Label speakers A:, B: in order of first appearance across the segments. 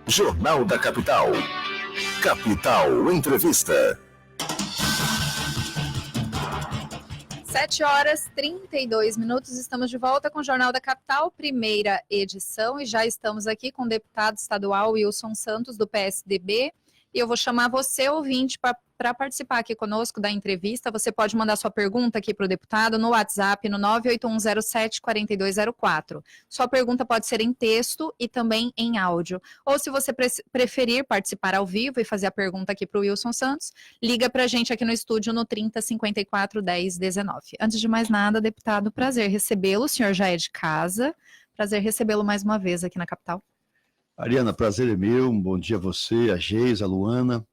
A: Jornal da Capital. Capital Entrevista.
B: 7h32, estamos de volta com o Jornal da Capital, primeira edição, e já estamos aqui com o deputado estadual Wilson Santos, do PSDB, e eu vou chamar você, ouvinte, para participar aqui conosco da entrevista. Você pode mandar sua pergunta aqui para o deputado no WhatsApp, no 98107-4204. Sua pergunta pode ser em texto e também em áudio. Ou se você preferir participar ao vivo e fazer a pergunta aqui para o Wilson Santos, liga para a gente aqui no estúdio no 3054-1019. Antes de mais nada, deputado, prazer recebê-lo. O senhor já é de casa. Prazer recebê-lo mais uma vez aqui na capital.
C: Ariana, prazer é meu. Um bom dia a você, a Geis, a Luana.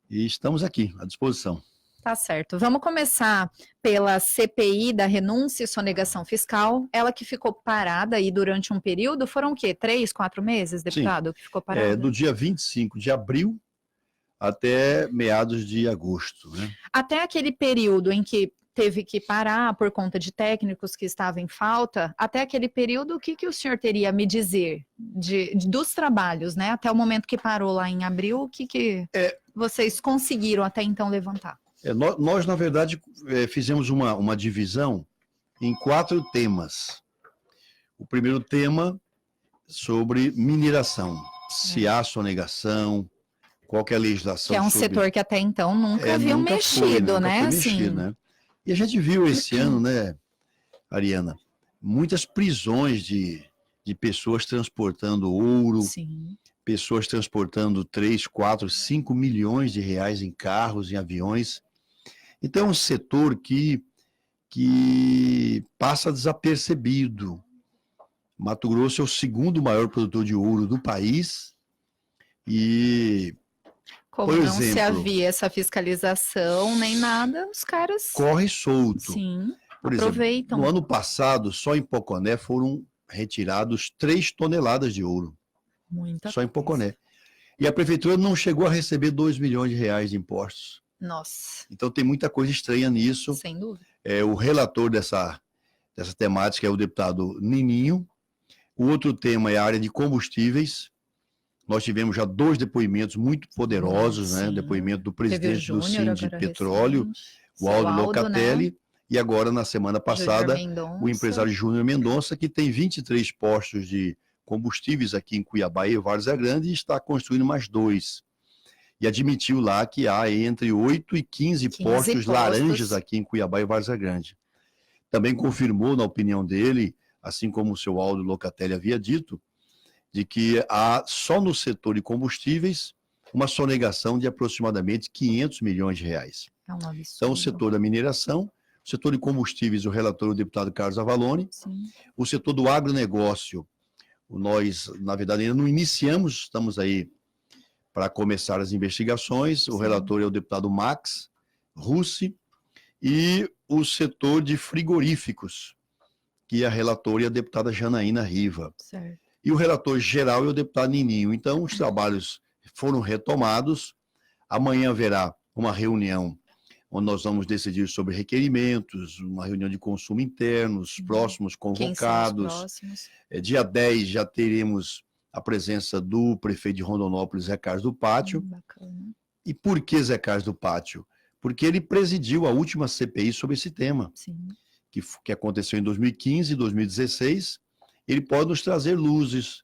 C: E estamos aqui, à disposição.
B: Tá certo. Vamos começar pela CPI da renúncia e sonegação fiscal. Ela que ficou parada aí durante um período, foram o quê? 3, 4 meses, deputado?
C: Sim.
B: Que ficou parada?
C: Do dia 25 de abril até meados de agosto, né?
B: Até aquele período em que teve que parar por conta de técnicos que estavam em falta, até aquele período, o que o senhor teria a me dizer dos trabalhos, né? Até o momento que parou lá em abril, o que vocês conseguiram até então levantar?
C: Nós, na verdade, fizemos uma divisão em 4 temas. O primeiro tema sobre mineração, se há sonegação, qual que é a legislação.
B: Que é um setor que até então nunca haviam mexido, né?
C: Mexido, né? E a gente viu esse ano, né, Ariana, muitas prisões de pessoas transportando ouro. Sim. Pessoas transportando 3, 4, 5 milhões de reais em carros, em aviões. Então é um setor que passa desapercebido. Mato Grosso é o segundo maior produtor de ouro do país e,
B: como não se havia essa fiscalização nem nada, os caras
C: corre solto.
B: Sim,
C: por
B: aproveitam.
C: Exemplo, no ano passado, só em Poconé foram retirados 3 toneladas de ouro.
B: Muita
C: só em Poconé. E a prefeitura não chegou a receber 2 milhões de reais de impostos.
B: Nossa.
C: Então tem muita coisa estranha nisso.
B: Sem dúvida.
C: O relator dessa temática é o deputado Nininho. O outro tema é a área de combustíveis. Nós tivemos já 2 depoimentos muito poderosos, né? O depoimento do presidente do Sindipetróleo, o Aldo Locatelli, né? E agora, na semana passada, o empresário Júnior Mendonça, que tem 23 postos de combustíveis aqui em Cuiabá e Várzea Grande, e está construindo mais 2. E admitiu lá que há entre 8 e 15 postos laranjas aqui em Cuiabá e Várzea Grande. Também confirmou, na opinião dele, assim como o seu Aldo Locatelli havia dito, de que há só no setor de combustíveis uma sonegação de aproximadamente 500 milhões de reais.
B: É um absurdo.
C: Então, o setor da mineração, o setor de combustíveis, o relator, o deputado Carlos Avalone, o setor do agronegócio, nós, na verdade, ainda não iniciamos, estamos aí para começar as investigações. O relator é o deputado Max Russi, e o setor de frigoríficos, que é a relatora e a deputada Janaína Riva.
B: Certo.
C: E o relator geral é o deputado Nininho. Então, os trabalhos foram retomados. Amanhã haverá uma reunião onde nós vamos decidir sobre requerimentos, uma reunião de consumo interno, os próximos convocados.
B: Quem são os próximos?
C: Dia 10 já teremos a presença do prefeito de Rondonópolis, Zé Carlos do Pátio.
B: Bacana.
C: E por que Zé Carlos do Pátio? Porque ele presidiu a última CPI sobre esse tema, que aconteceu em 2015 e 2016. Ele pode nos trazer luzes,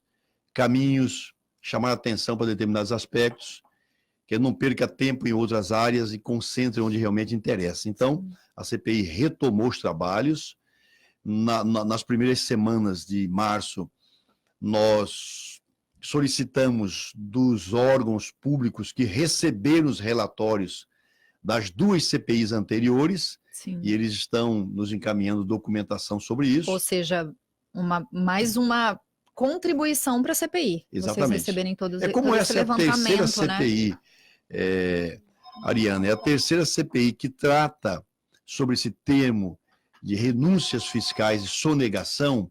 C: caminhos, chamar a atenção para determinados aspectos, que não perca tempo em outras áreas e concentre onde realmente interessa. Então, a CPI retomou os trabalhos. Nas primeiras semanas de março, nós solicitamos dos órgãos públicos que receberam os relatórios das 2 CPIs anteriores, e eles estão nos encaminhando documentação sobre isso.
B: Ou seja, mais uma contribuição para a CPI.
C: Exatamente.
B: Vocês receberem todos
C: como
B: todo
C: essa é a terceira CPI,
B: né?
C: Ariana, é a terceira CPI que trata sobre esse termo de renúncias fiscais e sonegação.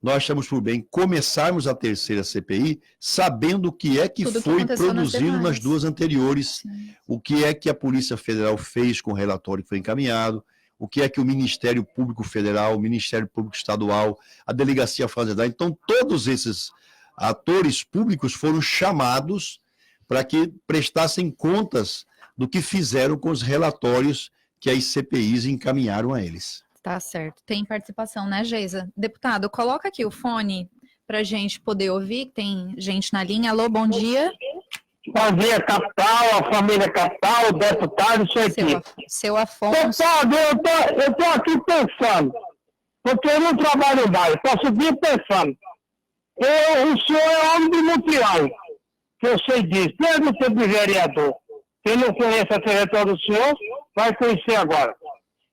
C: Nós achamos por bem começarmos a terceira CPI sabendo o que é que foi produzido nas 2 anteriores, o que é que a Polícia Federal fez com o relatório que foi encaminhado, o que é que o Ministério Público Federal, o Ministério Público Estadual, a Delegacia Fazendária, então todos esses atores públicos foram chamados para que prestassem contas do que fizeram com os relatórios que as CPIs encaminharam a eles.
B: Tá certo. Tem participação, né, Geisa? Deputado, coloca aqui o fone para a gente poder ouvir. Tem gente na linha. Alô, bom dia.
D: Bom dia, capital, a família capital, o deputado, isso aqui.
B: Seu Afonso.
D: Deputado, eu tô aqui pensando, porque eu não trabalho mais, posso vir pensando. O senhor é homem de mutirão, que eu sei disso, desde o tempo de vereador. Quem não conhece a trajetória do senhor, vai conhecer agora.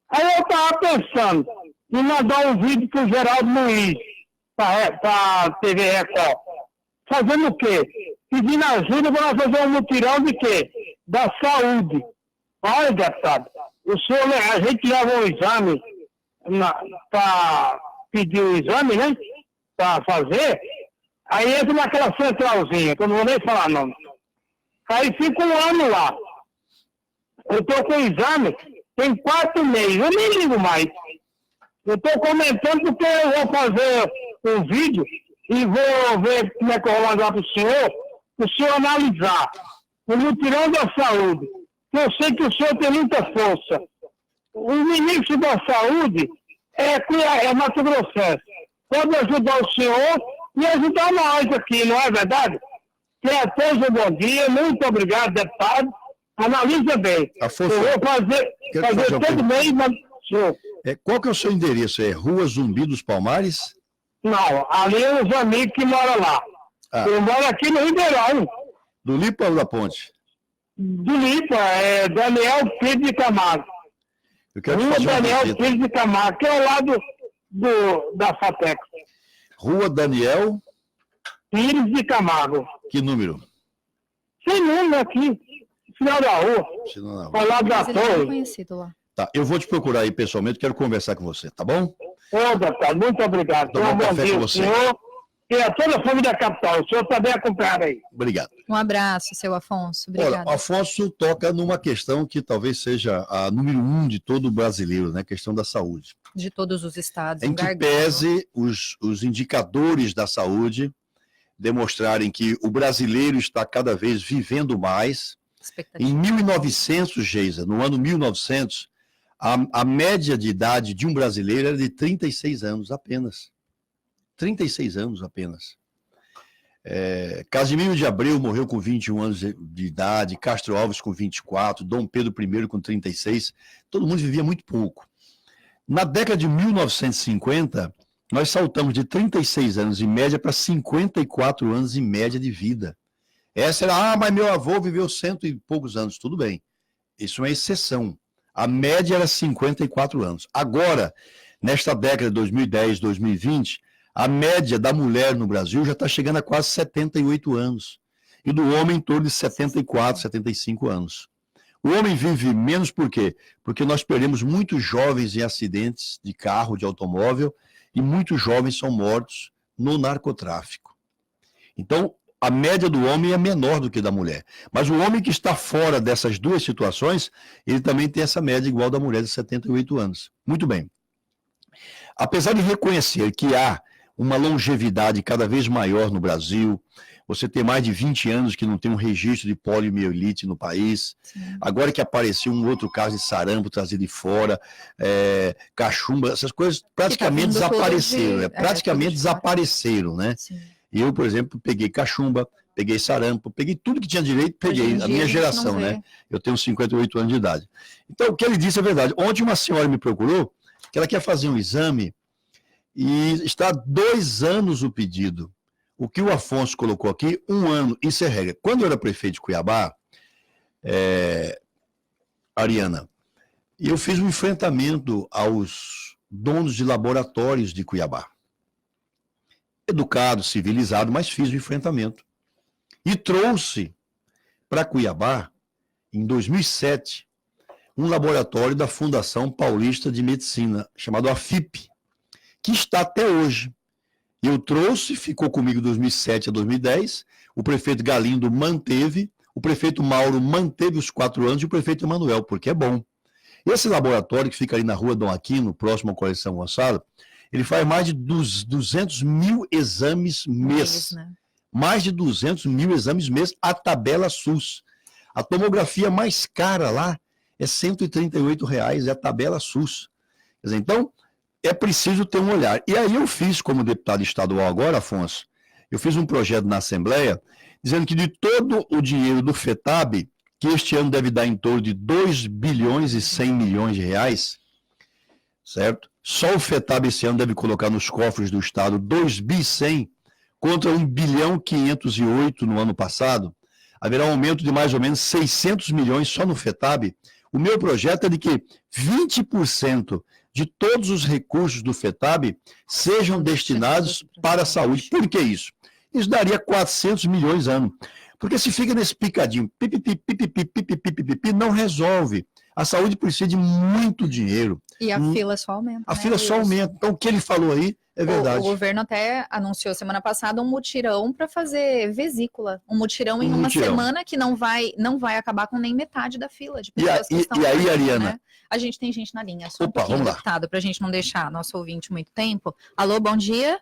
D: Aí eu estava pensando em mandar um vídeo para o Geraldo Luiz, para a TV Record. Fazendo o quê? Pedindo ajuda para nós fazer um mutirão de quê? Da saúde. Olha, deputado, a gente leva um exame para pedir o exame, né? Para fazer. Aí entra naquela centralzinha, que eu não vou nem falar não. Aí fica um ano lá. Eu estou com o exame, tem 4 meses, eu nem ligo mais. Eu estou comentando porque eu vou fazer um vídeo e vou ver como é que eu vou mandar para o senhor analisar o mutirão da saúde. Eu sei que o senhor tem muita força. O ministro da saúde é Mato Grossense. Pode ajudar o senhor e ajudar nós aqui, não é verdade? Tenha todos um bom dia, muito obrigado, deputado. Analisa bem.
C: Afonso,
D: eu vou fazer todo mês, mas senhor.
C: Qual que é o seu endereço? É Rua Zumbi dos Palmares?
D: Não, ali é os amigos que moram lá. Eu moro aqui no Ribeirão.
C: Do Lipa ou da Ponte?
D: Do Lipa, é Daniel Pires de Camargo.
C: Eu quero te fazer
D: Daniel Pires de Camargo, que é ao lado da FATEC.
C: Rua Daniel
D: Pires de Camargo.
C: Que número?
D: Sem número aqui. Final da rua. Ao lado da torre.
B: Conhecido lá.
C: Tá, eu vou te procurar aí pessoalmente, quero conversar com você, tá bom?
D: Deputado, muito obrigado.
C: Tomar um café com você.
D: Senhor, e a toda a família da capital. O senhor também acompanhado aí.
C: Obrigado.
B: Um abraço, seu Afonso. Obrigada.
C: Olha, o Afonso toca numa questão que talvez seja a número 1 de todo brasileiro, né? A questão da saúde.
B: De todos os estados.
C: Em que pese os indicadores da saúde demonstrarem que o brasileiro está cada vez vivendo mais. Em 1900, Geisa, no ano 1900, a média de idade de um brasileiro era de 36 anos apenas. 36 anos apenas. Casimiro de Abreu morreu com 21 anos de idade, Castro Alves com 24, Dom Pedro I com 36. Todo mundo vivia muito pouco. Na década de 1950, nós saltamos de 36 anos em média para 54 anos em média de vida. Essa era, mas meu avô viveu 100 e poucos anos. Tudo bem, isso é uma exceção. A média era 54 anos. Agora, nesta década de 2010, 2020, a média da mulher no Brasil já está chegando a quase 78 anos. E do homem em torno de 74, 75 anos. O homem vive menos por quê? Porque nós perdemos muitos jovens em acidentes de carro, de automóvel, e muitos jovens são mortos no narcotráfico. Então, a média do homem é menor do que da mulher. Mas o homem que está fora dessas duas situações, ele também tem essa média igual da mulher de 78 anos. Muito bem. Apesar de reconhecer que há uma longevidade cada vez maior no Brasil, você tem mais de 20 anos que não tem um registro de poliomielite no país. Sim. Agora que apareceu um outro caso de sarampo trazido de fora, cachumba, essas coisas praticamente desapareceram. Praticamente desapareceram, né? Sim. Eu, por exemplo, peguei cachumba, peguei sarampo, peguei tudo que tinha direito, peguei, a minha geração, né? Eu tenho 58 anos de idade. Então, o que ele disse é verdade. Ontem uma senhora me procurou, que ela quer fazer um exame, e está há 2 anos o pedido. O que o Afonso colocou aqui, 1 ano, isso é regra. Quando eu era prefeito de Cuiabá, Ariana, eu fiz um enfrentamento aos donos de laboratórios de Cuiabá. Educado, civilizado, mas fiz o enfrentamento. E trouxe para Cuiabá, em 2007, um laboratório da Fundação Paulista de Medicina, chamado AFIP, que está até hoje. Eu trouxe, ficou comigo de 2007 a 2010, o prefeito Galindo manteve, o prefeito Mauro manteve os 4 anos e o prefeito Emanuel, porque é bom. Esse laboratório que fica ali na rua Dom Aquino, próximo ao Colégio São Gonçalo, ele faz mais de 200 mil exames mês. mais de 200 mil exames mês, a tabela SUS. A tomografia mais cara lá é R$ 138, é a tabela SUS. Quer dizer, então, é preciso ter um olhar. E aí eu fiz, como deputado estadual agora, Afonso, eu fiz um projeto na Assembleia, dizendo que de todo o dinheiro do FETAB, que este ano deve dar em torno de 2 bilhões e 100 milhões de reais, certo? Só o FETAB esse ano deve colocar nos cofres do Estado 2 bi 100 contra 1 bilhão 508 no ano passado. Haverá um aumento de mais ou menos 600 milhões só no FETAB. O meu projeto é de que 20% de todos os recursos do FETAB sejam destinados para a saúde. Por que isso? Isso daria 400 milhões ano. Porque se fica nesse picadinho, pipipi, não resolve. A saúde precisa de muito dinheiro.
B: E a fila só aumenta.
C: A fila só aumenta. Então, o que ele falou aí é verdade.
B: O governo até anunciou semana passada um mutirão para fazer vesícula. Um mutirão em uma semana que não vai acabar com nem metade da fila de pessoas que estão
C: e aí,
B: lá,
C: Ariana?
B: né? A gente tem gente na linha. Só
C: Opa,
B: um pouquinho,
C: vamos lá.
B: deputado, para a gente não deixar nosso ouvinte muito tempo. Alô, bom dia.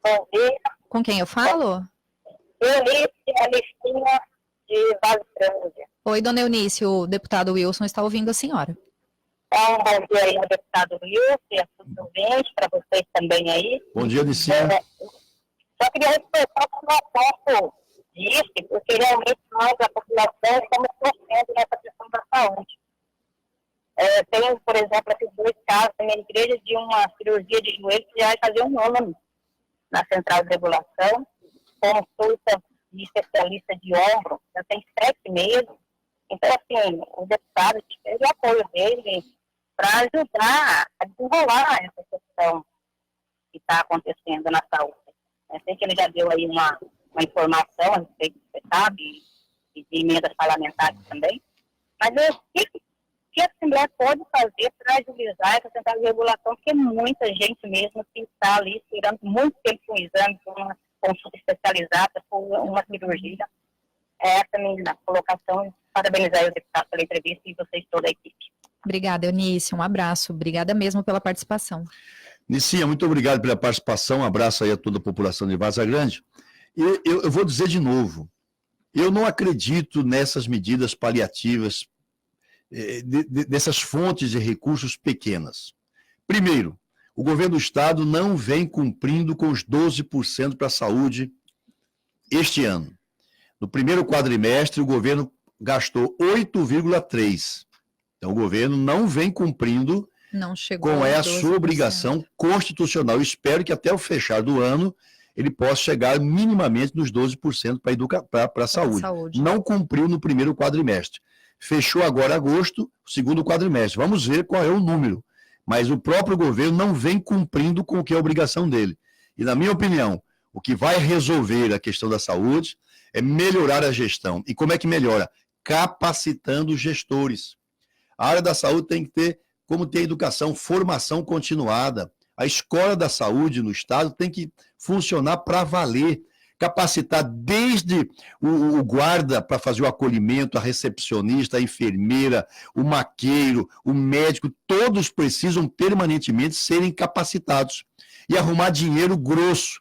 E: Bom dia.
B: Com quem eu falo?
E: Eunice Alistina de Vasilândia.
B: Oi, dona Eunice, o deputado Wilson está ouvindo a senhora.
E: Então, bom dia aí ao deputado Wilson e a seus ouvintes, para vocês também aí.
C: Bom dia, Licinha.
E: Só queria respeitar o que o Afonso disse, porque realmente nós, a população, estamos sofrendo nessa questão da saúde. Tem, por exemplo, esses 2 casos na minha igreja de uma cirurgia de joelho que já vai fazer um ano na central de regulação, consulta de especialista de ombro, já tem 7 meses. Então, assim, o deputado teve o apoio dele para ajudar a desenrolar essa questão que está acontecendo na saúde. Eu sei que ele já deu aí uma informação a respeito do FETAB e de emendas parlamentares também, mas o que a Assembleia pode fazer para agilizar essa central de regulação, porque é muita gente mesmo que está ali esperando muito tempo com um exame, com uma consulta especializada, com uma cirurgia. Essa é a minha colocação. Parabenizar o deputado pela entrevista e vocês, toda a equipe.
B: Obrigada, Eunice. Um abraço. Obrigada mesmo pela participação.
C: Nicinha, muito obrigado pela participação. Um abraço aí a toda a população de Várzea Grande. E eu vou dizer de novo, eu não acredito nessas medidas paliativas, dessas fontes de recursos pequenas. Primeiro, o governo do Estado não vem cumprindo com os 12% para a saúde este ano. No primeiro quadrimestre, o governo gastou 8,3%. Então, o governo não vem cumprindo com a sua obrigação constitucional. Eu espero que até o fechar do ano ele possa chegar minimamente nos 12% para a saúde. Não cumpriu no primeiro quadrimestre. Fechou agora agosto, o segundo quadrimestre. Vamos ver qual é o número. Mas o próprio governo não vem cumprindo com o que é a obrigação dele. E, na minha opinião, o que vai resolver a questão da saúde é melhorar a gestão. E como é que melhora? Capacitando os gestores. A área da saúde tem que ter, como tem a educação, formação continuada. A escola da saúde no Estado tem que funcionar para valer. Capacitar desde o guarda para fazer o acolhimento, a recepcionista, a enfermeira, o maqueiro, o médico, todos precisam permanentemente serem capacitados. E arrumar dinheiro grosso.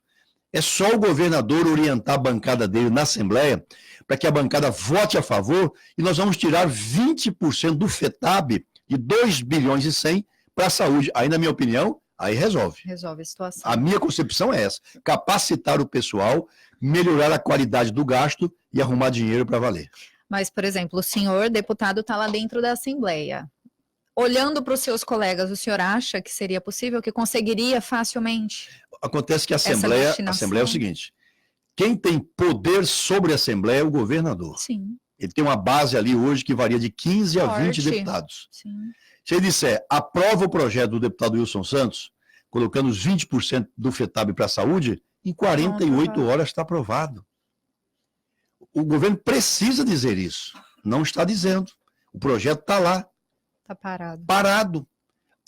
C: É só o governador orientar a bancada dele na Assembleia para que a bancada vote a favor e nós vamos tirar 20% do FETAB de 2 bilhões e 100 para a saúde. Aí, na minha opinião, aí resolve.
B: Resolve a situação.
C: A minha concepção é essa, capacitar o pessoal, melhorar a qualidade do gasto e arrumar dinheiro para valer.
B: Mas, por exemplo, o senhor deputado está lá dentro da Assembleia. Olhando para os seus colegas, o senhor acha que seria possível, que conseguiria facilmente?
C: Acontece que a Assembleia é o seguinte, quem tem poder sobre a Assembleia é o governador.
B: Sim.
C: Ele tem uma base ali hoje que varia de 15 a 20 deputados.
B: Sim.
C: Se ele disser, aprova o projeto do deputado Wilson Santos, colocando os 20% do FETAB para a saúde, em 48 horas está aprovado. O governo precisa dizer isso. Não está dizendo. O projeto está lá.
B: Está parado.
C: Parado.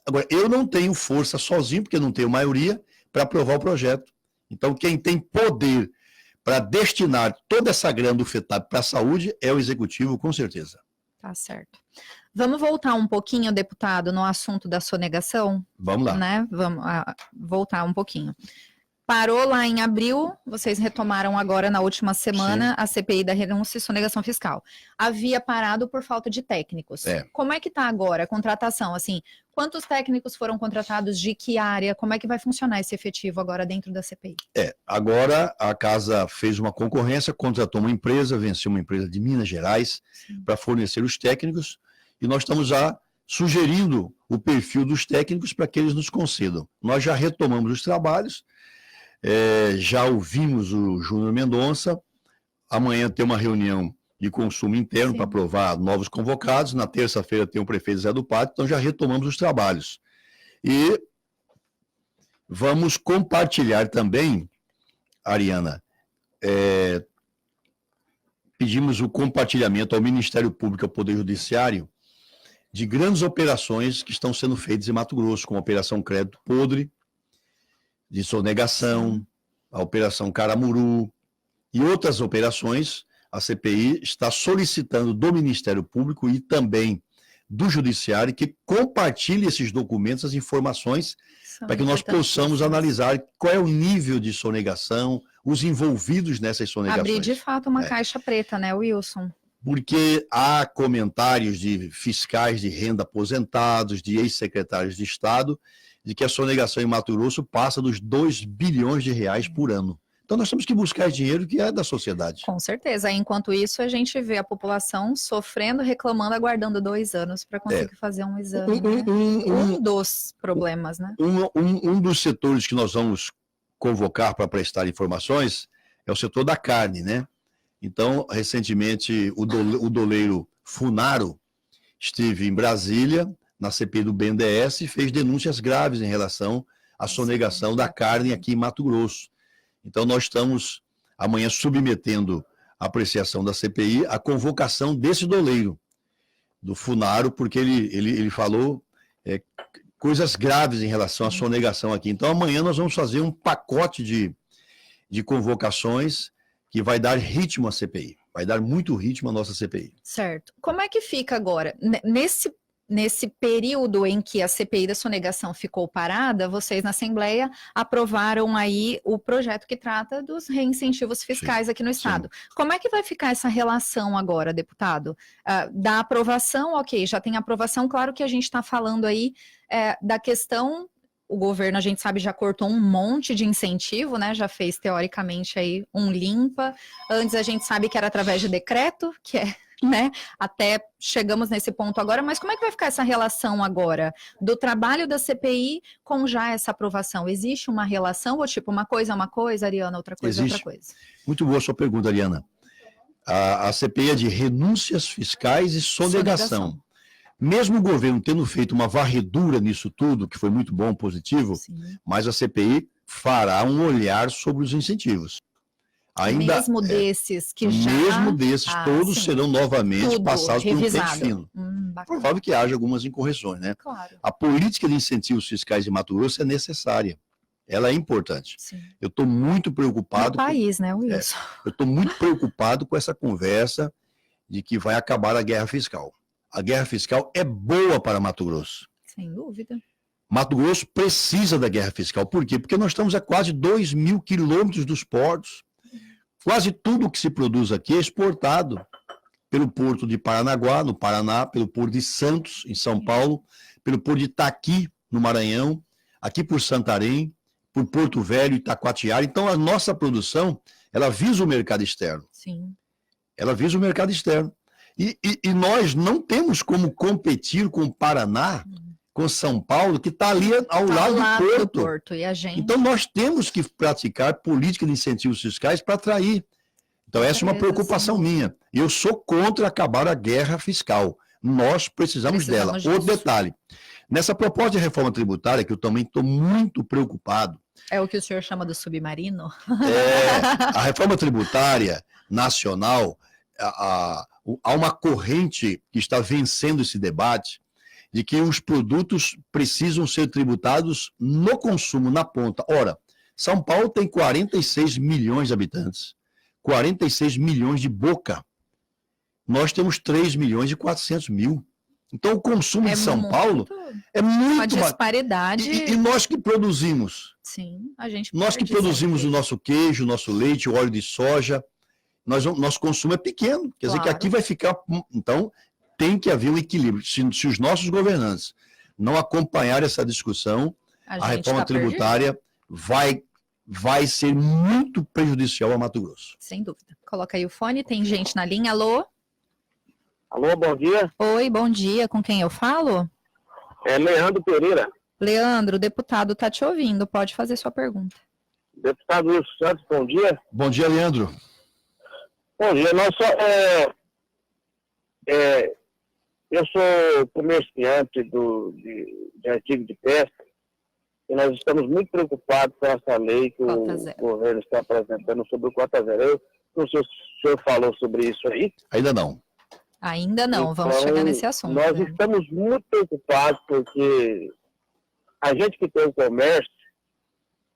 C: Agora, eu não tenho força sozinho, porque não tenho maioria, para aprovar o projeto. Então, quem tem poder para destinar toda essa grana do FETAB para a saúde é o Executivo, com certeza.
B: Tá certo. Vamos voltar um pouquinho, deputado, no assunto da sonegação?
C: Vamos lá.
B: Né? Vamos voltar um pouquinho. Parou lá em abril, vocês retomaram agora na última semana a CPI da renúncia e sonegação fiscal. Havia parado por falta de técnicos. Como é que está agora a contratação? Assim, quantos técnicos foram contratados, de que área? Como é que vai funcionar esse efetivo agora dentro da CPI?
C: Agora a casa fez uma concorrência, contratou uma empresa, venceu uma empresa de Minas Gerais para fornecer os técnicos, e nós estamos já sugerindo o perfil dos técnicos para que eles nos concedam. Nós já retomamos os trabalhos, já ouvimos o Júnior Mendonça, amanhã tem uma reunião de consumo interno para aprovar novos convocados, na terça-feira tem o prefeito Zé do Pátio, então já retomamos os trabalhos. E vamos compartilhar também, Ariana, pedimos o compartilhamento ao Ministério Público e ao Poder Judiciário de grandes operações que estão sendo feitas em Mato Grosso, como a Operação Crédito Podre, de sonegação, a Operação Caramuru e outras operações. A CPI está solicitando do Ministério Público e também do Judiciário que compartilhe esses documentos, as informações, para que nós possamos analisar qual é o nível de sonegação, os envolvidos nessas sonegações.
B: Abrir de fato uma caixa preta, né, Wilson?
C: Porque há comentários de fiscais de renda aposentados, de ex-secretários de Estado, de que a sonegação em Mato Grosso passa dos 2 bilhões de reais por ano. Então nós temos que buscar dinheiro que é da sociedade.
B: Com certeza. Enquanto isso, a gente vê a população sofrendo, reclamando, aguardando 2 anos para conseguir fazer um exame. Um dos problemas, né?
C: Um dos setores que nós vamos convocar para prestar informações é o setor da carne, né? Então, recentemente, o doleiro Funaro esteve em Brasília, na CPI do BNDES, e fez denúncias graves em relação à sonegação da carne aqui em Mato Grosso. Então, nós estamos amanhã submetendo a apreciação da CPI a convocação desse doleiro, do Funaro, porque ele falou coisas graves em relação à sonegação aqui. Então, amanhã nós vamos fazer um pacote de convocações que vai dar ritmo à CPI, vai dar muito ritmo à nossa CPI.
B: Certo. Como é que fica agora? Nesse período em que a CPI da sonegação ficou parada, vocês na Assembleia aprovaram aí o projeto que trata dos reincentivos fiscais aqui no Estado. Como é que vai ficar essa relação agora, deputado? Da aprovação, ok, já tem aprovação, claro que a gente está falando aí da questão. O governo, a gente sabe, já cortou um monte de incentivo, né? Já fez, teoricamente, aí um limpa. Antes a gente sabe que era através de decreto, que né? Até chegamos nesse ponto agora, mas como é que vai ficar essa relação agora do trabalho da CPI com já essa aprovação? Existe uma relação ou tipo, uma coisa é uma coisa, Ariana, outra coisa é outra coisa?
C: Muito boa a sua pergunta, Ariana. A CPI é de renúncias fiscais e sonegação. Mesmo o governo tendo feito uma varredura nisso tudo, que foi muito bom, positivo, mas a CPI fará um olhar sobre os incentivos.
B: Mesmo desses que já...
C: Mesmo desses, todos serão novamente passados por um pente fino. Provável que haja algumas incorreções, né?
B: Claro.
C: A política de incentivos fiscais de Mato Grosso é necessária. Ela é importante. Eu estou muito preocupado...
B: No país, né, Wilson?
C: Eu estou muito preocupado com essa conversa de que vai acabar a guerra fiscal. A guerra fiscal é boa para Mato Grosso.
B: Sem dúvida.
C: Mato Grosso precisa da guerra fiscal. Por quê? Porque nós estamos a quase 2.000 quilômetros dos portos. Quase tudo que se produz aqui é exportado pelo porto de Paranaguá, no Paraná, pelo porto de Santos, em São Paulo, pelo porto de Itaqui, no Maranhão, aqui por Santarém, por Porto Velho, Itacoatiara. Então, a nossa produção, ela visa o mercado externo.
B: Sim.
C: Ela visa o mercado externo. E nós não temos como competir com o Paraná, com São Paulo, que está ali ao lado do porto.
B: E a gente...
C: Então, nós temos que praticar política de incentivos fiscais para atrair. Então, essa é uma preocupação minha. Eu sou contra acabar a guerra fiscal. Nós precisamos dela.
B: disso.
C: Outro detalhe. Nessa proposta de reforma tributária, que eu também estou muito preocupado...
B: É o que o senhor chama do submarino?
C: A reforma tributária nacional, há uma corrente que está vencendo esse debate, de que os produtos precisam ser tributados no consumo, na ponta. Ora, São Paulo tem 46 milhões de habitantes, 46 milhões de boca. Nós temos 3 milhões e 400 mil. Então, o consumo de São
B: muito-
C: Paulo é
B: uma
C: muito...
B: disparidade.
C: E nós que produzimos,
B: Sim, a gente
C: nós que
B: perde
C: produzimos o
B: sempre.
C: nosso queijo, o nosso leite, o óleo de soja, nosso consumo é pequeno. Quer dizer que
B: Claro.
C: aqui vai ficar... Então, tem que haver um equilíbrio. Se os nossos governantes não acompanharem essa discussão, a
B: gente
C: reforma
B: tá perdido,
C: tributária vai ser muito prejudicial a Mato Grosso.
B: sem dúvida. Coloca aí o fone, tem gente na linha. Alô?
D: Alô, bom dia.
B: Oi, bom dia. Com quem eu falo?
D: É Leandro Pereira.
B: Leandro, o deputado tá te ouvindo. Pode fazer sua pergunta.
D: Deputado Wilson Santos, bom dia.
C: Bom dia, Leandro.
D: Bom dia, eu sou comerciante de artigo de pesca e nós estamos muito preocupados com essa lei que
B: Cota
D: o
B: zero.
D: governo está apresentando sobre o Cota Zero. Eu não sei se o senhor falou sobre isso aí.
C: Ainda não.
B: Ainda não, vamos
D: Então,
B: chegar nesse assunto.
D: Nós
B: né?
D: estamos muito preocupados porque a gente que tem o comércio,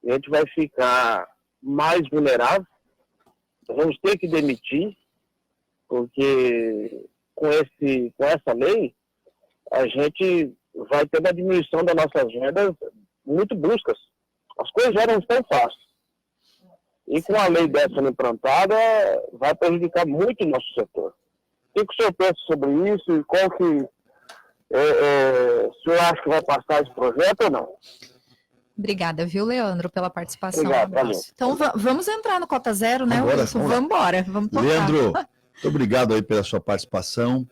D: a gente vai ficar mais vulnerável, nós vamos ter que demitir, porque com essa lei, a gente vai ter uma diminuição das nossas vendas muito bruscas. As coisas já não estão fáceis. E com a lei dessa implantada, vai prejudicar muito o nosso setor. O que o senhor pensa sobre isso e qual que... o senhor acha que vai passar esse projeto ou não?
B: Obrigada, viu, Leandro, pela participação.
D: Obrigado,
B: Um abraço. Então, vamos entrar no Cota Zero, né,
C: Vambora,
B: Wilson?
C: vamos lá.
B: Vamos embora, vamos tocar.
C: Leandro, muito obrigado aí pela sua participação.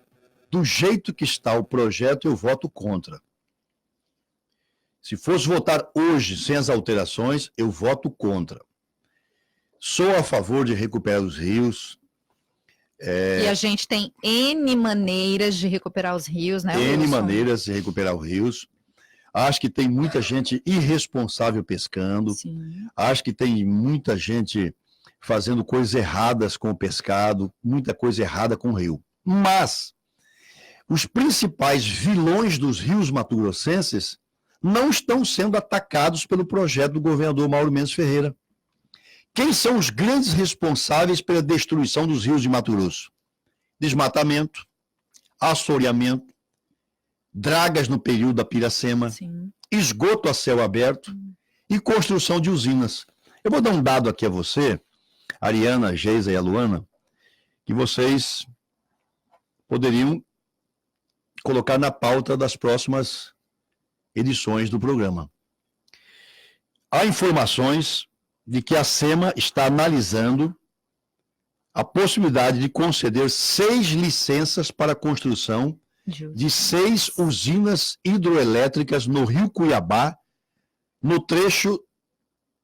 C: Do jeito que está o projeto, eu voto contra. Se fosse votar hoje sem as alterações, eu voto contra. Sou a favor de recuperar os rios.
B: E a gente tem N maneiras de recuperar os rios, né,
C: N
B: Wilson?
C: maneiras de recuperar os rios. Acho que tem muita gente irresponsável pescando.
B: Sim.
C: Acho que tem muita gente fazendo coisas erradas com o pescado, muita coisa errada com o rio. Mas os principais vilões dos rios mato-grossenses não estão sendo atacados pelo projeto do governador Mauro Mendes Ferreira. Quem são os grandes responsáveis pela destruição dos rios de Mato Grosso? Desmatamento, assoreamento, dragas no período da Piracema,
B: Sim.
C: esgoto a céu aberto e construção de usinas. Eu vou dar um dado aqui a você, Ariana, a Geisa e a Luana, que vocês poderiam colocar na pauta das próximas edições do programa. Há informações de que a SEMA está analisando a possibilidade de conceder 6 licenças para a construção de 6 usinas hidroelétricas no Rio Cuiabá, no trecho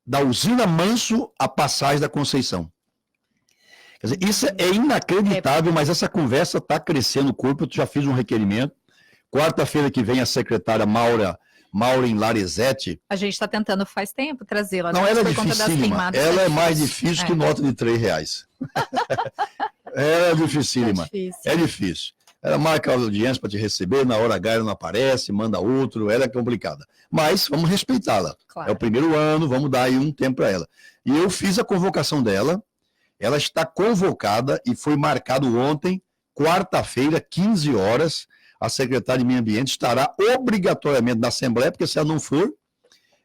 C: da usina Manso à passagem da Conceição. Quer dizer, isso é inacreditável, mas essa conversa está crescendo o corpo. Eu já fiz um requerimento. Quarta-feira que vem a secretária Maureen Larizete.
B: A gente está tentando faz tempo trazê-la.
C: Não,
B: né?
C: ela é
B: Por conta das
C: dificílima.
B: queimadas,
C: Ela é mais difícil que nota de R$3. Ela é dificílima. É difícil. Ela marca a audiência para te receber, na hora H ela não aparece, manda outro, ela é complicada. Mas vamos respeitá-la.
B: Claro.
C: É o primeiro ano, vamos dar aí um tempo para ela. E eu fiz a convocação dela, ela está convocada e foi marcado ontem, quarta-feira, 15 horas, a secretária de Meio Ambiente estará obrigatoriamente na Assembleia, porque se ela não for,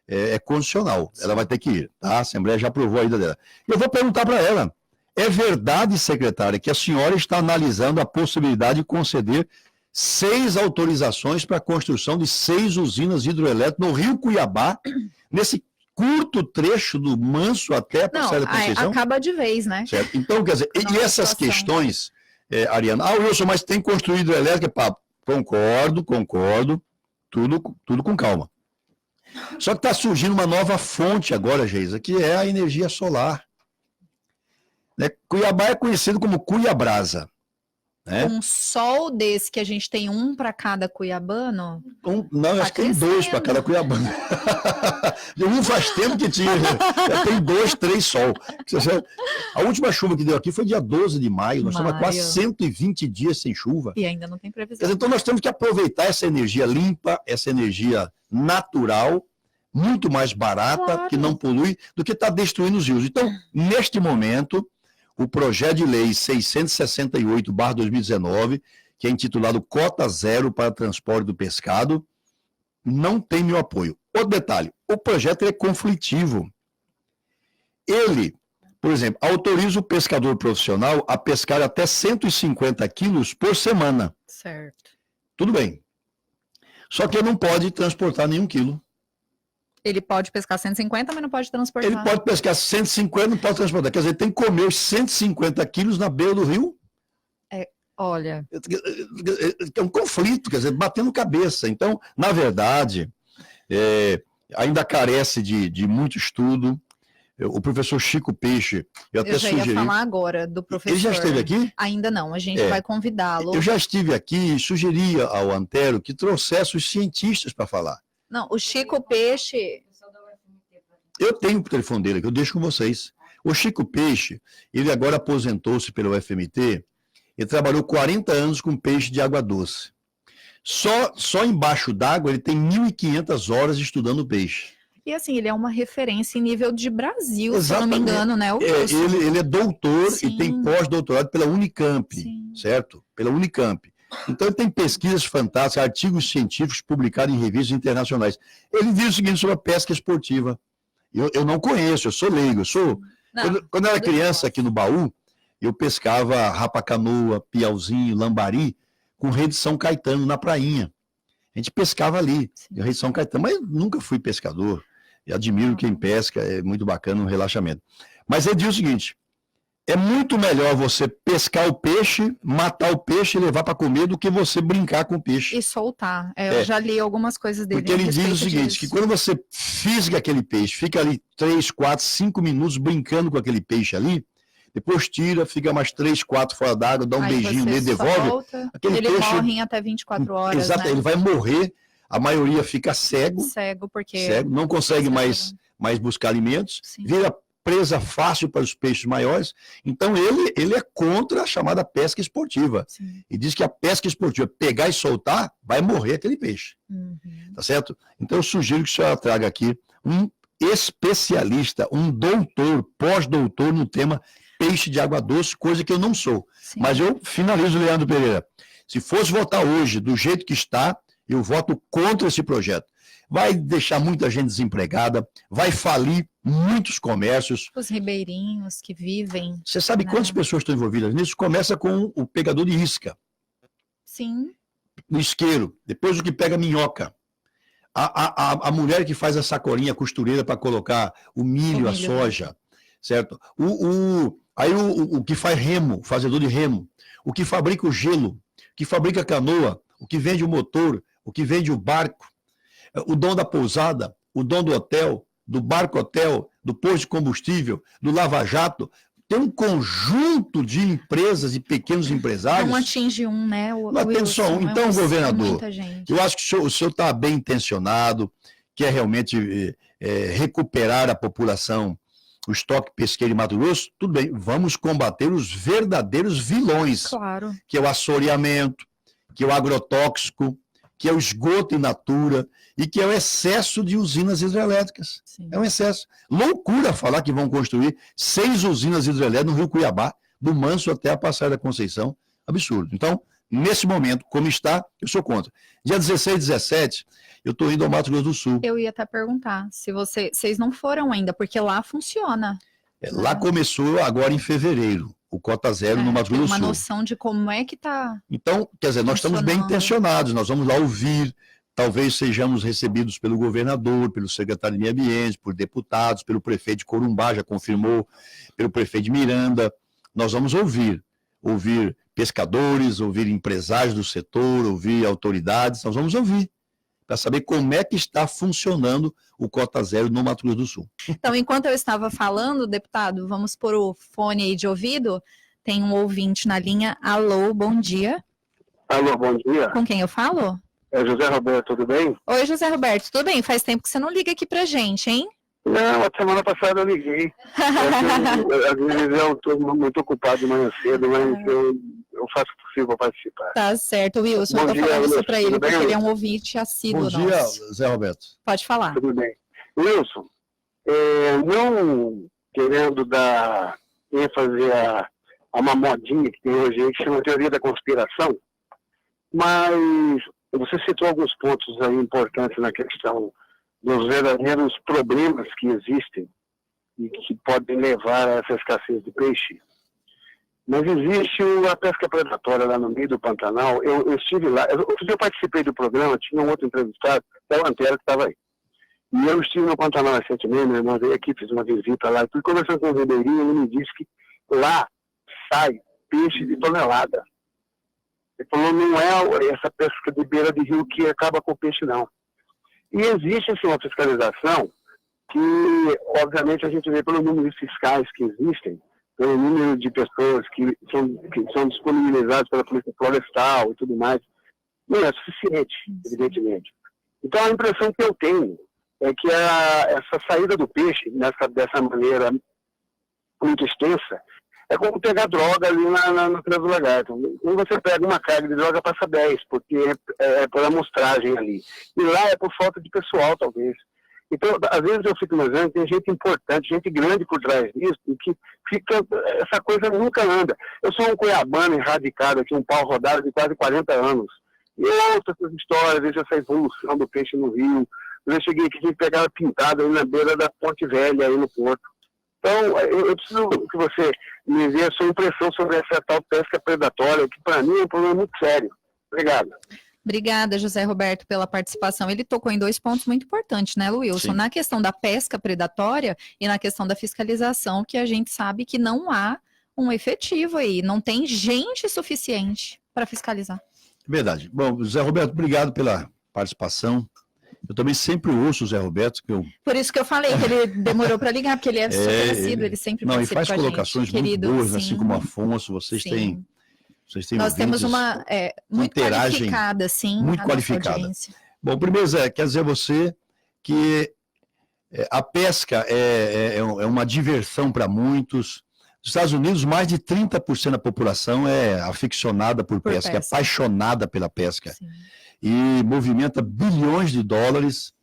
C: é condicional, ela vai ter que ir. Tá? A Assembleia já aprovou a ida dela. Eu vou perguntar para ela, é verdade, secretária, que a senhora está analisando a possibilidade de conceder 6 autorizações para a construção de 6 usinas hidroelétricas no Rio Cuiabá, nesse curto trecho do Manso até a
B: Não,
C: passagem da Conceição?
B: acaba de vez, né?
C: Certo? Então, quer dizer, e
B: Nossa
C: essas
B: situação.
C: questões, Ariana, Wilson, mas tem construído hidrelétrica, pá, concordo, tudo com calma. Só que está surgindo uma nova fonte agora, Geisa, que é a energia solar. Né? Cuiabá é conhecido como Cuiabrasa. Né?
B: Um sol desse que a gente tem um para cada cuiabano.
C: Não, eu acho que tem 2 para cada Cuiabano. Um faz tempo que tinha, já tem 2, 3 sol. A última chuva que deu aqui foi dia 12 de maio, nós estamos há quase 120 dias sem chuva.
B: E ainda não tem previsão.
C: Então nós temos que aproveitar essa energia limpa, essa energia natural, muito mais barata,
B: Claro.
C: que não polui, do que está destruindo os rios. Então, neste momento, o projeto de lei 668/2019, que é intitulado Cota Zero para Transporte do Pescado, não tem meu apoio. Outro detalhe, o projeto é conflitivo. Ele, por exemplo, autoriza o pescador profissional a pescar até 150 quilos por semana.
B: Certo.
C: Tudo bem. Só que ele não pode transportar nenhum quilo.
B: Ele pode pescar 150, mas não pode transportar.
C: Ele pode pescar 150, não pode transportar. Quer dizer, ele tem que comer os 150 quilos na beira do rio.
B: Olha.
C: É um conflito, quer dizer, batendo cabeça. Então, na verdade, ainda carece de muito estudo. O professor Chico Peixe, eu até
B: já
C: sugeri.
B: Ia falar agora do professor.
C: Ele já esteve aqui?
B: Ainda não, a gente vai convidá-lo.
C: Eu já estive aqui e sugeria ao Antero que trouxesse os cientistas para falar.
B: Não, o Chico Peixe...
C: Eu tenho o telefone dele aqui, eu deixo com vocês. O Chico Peixe, ele agora aposentou-se pelo FMT, ele trabalhou 40 anos com peixe de água doce. Só embaixo d'água ele tem 1.500 horas estudando peixe.
B: E assim, ele é uma referência em nível de Brasil,
C: Exatamente.
B: Se eu não me engano, né?
C: Ele é doutor
B: Sim.
C: e tem pós-doutorado pela Unicamp,
B: Sim.
C: certo? Pela Unicamp. Então ele tem pesquisas fantásticas, artigos científicos publicados em revistas internacionais. Ele diz o seguinte sobre a pesca esportiva. Eu não conheço, eu sou leigo. Quando eu era criança aqui no Baú, eu pescava rapa-canoa, piauzinho, lambari, com rede São Caetano na prainha. A gente pescava ali, rede São Caetano, mas nunca fui pescador. Eu admiro quem pesca, é muito bacana o relaxamento. Mas ele diz o seguinte, é muito melhor você pescar o peixe, matar o peixe e levar para comer do que você brincar com o peixe.
B: E soltar. Eu já li algumas coisas dele.
C: Porque ele diz o seguinte, que quando você fisga aquele peixe, fica ali 3, 4, 5 minutos brincando com aquele peixe ali, depois tira, fica mais 3, 4 fora d'água, dá um beijinho nele, devolve.
B: Ele morre em até 24 horas,
C: exato,
B: né?
C: Ele vai morrer, a maioria fica cego,
B: porque
C: não consegue mais buscar alimentos, vira presa fácil para os peixes maiores. Então ele é contra a chamada pesca esportiva.
B: Sim.
C: E diz que a pesca esportiva, pegar e soltar, vai morrer aquele peixe. Tá certo? Então eu sugiro que a senhora traga aqui um especialista, um doutor, pós-doutor no tema peixe de água doce, coisa que eu não sou.
B: Sim.
C: Mas eu finalizo, Leandro Pereira. Se fosse votar hoje do jeito que está, eu voto contra esse projeto. Vai deixar muita gente desempregada, vai falir muitos comércios.
B: Os ribeirinhos que vivem.
C: Você sabe quantas pessoas estão envolvidas nisso? Começa com o pegador de isca.
B: Sim.
C: No isqueiro. Depois o que pega minhoca. A mulher que faz a sacolinha, a costureira para colocar o milho, a soja. Certo? Aí o que faz remo, fazedor de remo. O que fabrica o gelo. O que fabrica a canoa. O que vende o motor. O que vende o barco. O dono da pousada, o dono do hotel, do barco-hotel, do posto de combustível, do lava-jato. Tem um conjunto de empresas e pequenos empresários.
B: Não atinge um, né?
C: Não atinge só um. Então, governador, eu acho que o senhor está bem intencionado, quer realmente recuperar a população, o estoque pesqueiro em Mato Grosso. Tudo bem, vamos combater os verdadeiros vilões.
B: Claro.
C: Que é o assoreamento, que é o agrotóxico, que é o esgoto in natura e que é o excesso de usinas hidrelétricas. Sim. É um excesso. Loucura falar que vão construir 6 usinas hidrelétricas no Rio Cuiabá, do Manso até a Passagem da Conceição. Absurdo. Então, nesse momento, como está, eu sou contra. Dia 16 e 17, eu estou indo ao Mato Grosso do Sul.
B: Eu ia até perguntar se vocês não foram ainda, porque lá funciona.
C: Lá começou agora em fevereiro. O Cota Zero no Mato Grosso do Sul.
B: Uma noção de como é que está.
C: Então, quer dizer, nós estamos bem intencionados, nós vamos lá ouvir, talvez sejamos recebidos pelo governador, pelo secretário de Meio Ambiente, por deputados, pelo prefeito de Corumbá, já confirmou, pelo prefeito de Miranda. Nós vamos ouvir pescadores, ouvir empresários do setor, ouvir autoridades, nós vamos ouvir, para saber como é que está funcionando o Cota Zero no Mato Grosso do Sul.
B: Então, enquanto eu estava falando, deputado, vamos pôr o fone aí de ouvido. Tem um ouvinte na linha. Alô, bom dia.
D: Alô, bom dia.
B: Com quem eu falo?
D: É José Roberto, tudo bem?
B: Oi, José Roberto, tudo bem? Faz tempo que você não liga aqui pra gente, hein?
D: Não, a semana passada eu liguei. Às vezes eu estou muito ocupado de manhã cedo, mas eu faço o possível para participar.
B: Tá certo, Wilson. Eu tô falando isso para ele, porque ele é um ouvinte assíduo nosso.
C: Bom dia, Zé Roberto.
B: Pode falar.
D: Tudo bem. Wilson, não querendo dar ênfase a uma modinha que tem hoje aí, que chama teoria da conspiração, Mas você citou alguns pontos aí importantes na questão dos verdadeiros problemas que existem e que podem levar a essa escassez de peixe. Mas existe a pesca predatória lá no meio do Pantanal. Eu estive lá, eu participei do programa, tinha um outro entrevistado, que é o Antero, que estava aí. E eu estive no Pantanal recentemente, meu irmão veio aqui, fiz uma visita lá, e fui conversando com o Ribeirinho, ele me disse que lá sai peixe de tonelada. Ele falou, não é essa pesca de beira de rio que acaba com o peixe, não. E existe, assim, uma fiscalização que, obviamente, a gente vê pelo número de fiscais que existem, pelo número de pessoas que são disponibilizadas pela Polícia Florestal e tudo mais, não é suficiente, evidentemente. Então, a impressão que eu tenho é que essa saída do peixe, dessa maneira muito extensa, é como pegar droga ali no Trans do Lagarto. Quando você pega uma carga de droga, passa 10, porque é por amostragem ali. E lá é por falta de pessoal, talvez. Então, às vezes eu fico imaginando, tem gente importante, gente grande por trás disso, e que essa coisa nunca anda. Eu sou um cuiabano erradicado aqui, um pau rodado de quase 40 anos. E eu ouço essas histórias, vejo essa evolução do peixe no rio. Eu cheguei aqui, a gente pegava pintado aí na beira da Ponte Velha, aí no Porto. Então, eu preciso que você me dê a sua impressão sobre essa tal pesca predatória, que para mim é um problema muito sério. Obrigado.
B: Obrigada, José Roberto, pela participação. Ele tocou em 2 pontos muito importantes, né, Wilson?
C: Sim.
B: Na questão da pesca predatória e na questão da fiscalização, que a gente sabe que não há um efetivo aí, não tem gente suficiente para fiscalizar.
C: Verdade. Bom, José Roberto, obrigado pela participação. Eu também sempre ouço o Zé Roberto, que eu...
B: Por isso que eu falei que ele demorou para ligar, porque ele é super assíduo, ele sempre
C: Não, e
B: participa
C: faz
B: com a
C: colocações
B: gente,
C: muito
B: querido,
C: boas,
B: sim,
C: assim como o Afonso, vocês têm
B: Nós temos
C: ouvintes
B: uma muito
C: interagem
B: qualificada, sim,
C: muito
B: a
C: qualificada.
B: nossa audiência.
C: Bom, primeiro, Zé, quer dizer a você que a pesca é uma diversão para muitos. Nos Estados Unidos, mais de 30% da população é aficionada por pesca, é apaixonada pela pesca.
B: Sim.
C: E movimenta bilhões de dólares.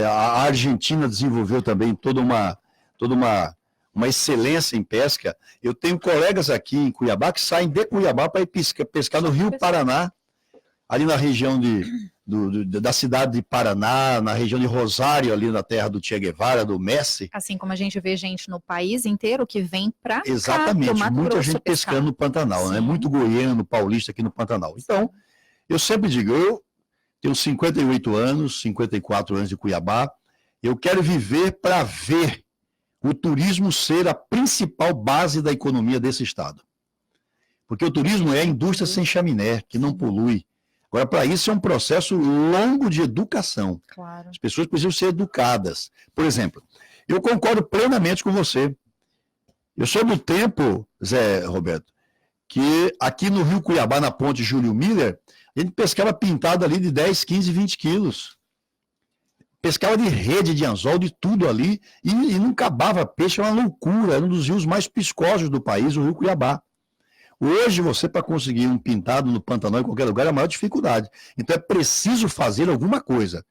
C: A Argentina desenvolveu também toda uma excelência em pesca. Eu tenho colegas aqui em Cuiabá que saem de Cuiabá para ir pescar no Rio Paraná, ali na região da cidade de Paraná, na região de Rosário, ali na terra do Che Guevara, do Messi.
B: Assim como a gente vê gente no país inteiro que vem para cá,
C: Exatamente,
B: pro Mato
C: muita
B: Grosso
C: gente
B: pescar.
C: pescando no Pantanal, né?
B: Sim.
C: Muito goiano, paulista aqui no Pantanal. Então, eu sempre digo, eu tenho 58 anos, 54 anos de Cuiabá, eu quero viver para ver o turismo ser a principal base da economia desse estado. Porque o turismo é a indústria sem chaminé, que não polui. Agora, para isso é um processo longo de educação.
B: Claro.
C: As pessoas precisam ser educadas. Por exemplo, eu concordo plenamente com você. Eu sou do tempo, Zé Roberto, que aqui no Rio Cuiabá, na ponte Júlio Miller, a gente pescava pintado ali de 10, 15, 20 quilos. Pescava de rede, de anzol, de tudo ali, e não acabava peixe, é uma loucura, era um dos rios mais piscosos do país, o Rio Cuiabá. Hoje, você, para conseguir um pintado no Pantanal, em qualquer lugar, é a maior dificuldade. Então, é preciso fazer alguma coisa.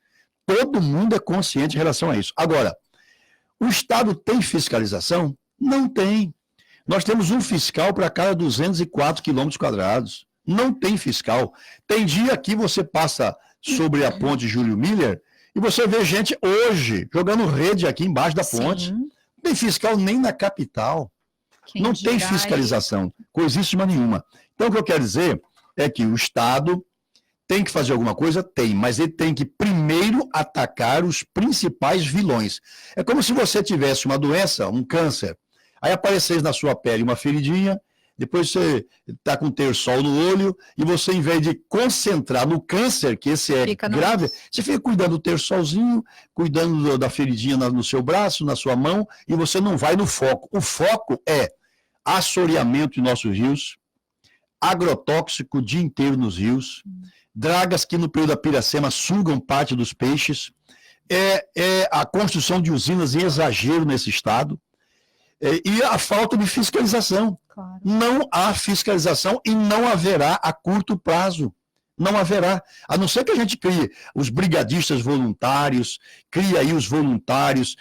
C: Todo mundo é consciente em relação a isso. Agora, o Estado tem fiscalização? Não tem. Nós temos um fiscal para cada 204 quilômetros quadrados. Não tem fiscal. Tem dia que você passa sobre a ponte Júlio Miller e você vê gente hoje jogando rede aqui embaixo da ponte.
B: Sim.
C: Não tem fiscal nem na capital. Não tem fiscalização, coisíssima nenhuma. Então, o que eu quero dizer é que o Estado tem que fazer alguma coisa? Tem, mas ele tem que primeiro atacar os principais vilões. É como se você tivesse uma doença, um câncer, aí aparecesse na sua pele uma feridinha, depois você está com terçol no olho, e você, em vez de concentrar no câncer, que esse é grave, você fica cuidando do terçolzinho, cuidando da feridinha no seu braço, na sua mão, e você não vai no foco. O foco é assoreamento de nossos rios, agrotóxico o dia inteiro nos rios, dragas que no período da Piracema sugam parte dos peixes, a construção de usinas em exagero nesse estado, e a falta de fiscalização.
B: Claro.
C: Não há fiscalização e não haverá a curto prazo. Não haverá. A não ser que a gente crie os brigadistas voluntários, crie aí os voluntários,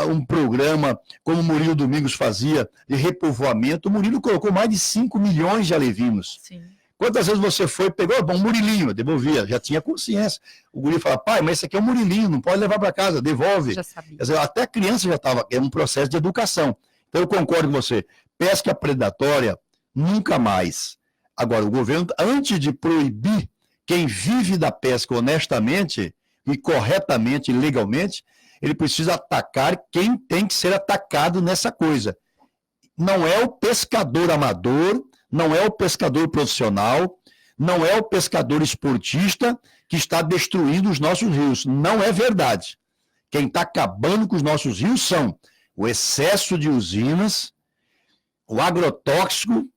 C: um programa como o Murilo Domingos fazia, de repovoamento. O Murilo colocou mais de 5 milhões de alevinos.
B: Sim.
C: Quantas vezes você foi, pegou um murilinho, devolvia, já tinha consciência. O guri fala, pai, mas esse aqui é um murilinho, não pode levar para casa, devolve.
B: Já sabia.
C: Quer dizer, até a criança já estava, é um processo de educação. Então eu concordo com você, pesca predatória, nunca mais. Agora, o governo, antes de proibir quem vive da pesca honestamente e corretamente, legalmente, ele precisa atacar quem tem que ser atacado nessa coisa. Não é o pescador amador, não é o pescador profissional, não é o pescador esportista que está destruindo os nossos rios. Não é verdade. Quem está acabando com os nossos rios são o excesso de usinas, o agrotóxico,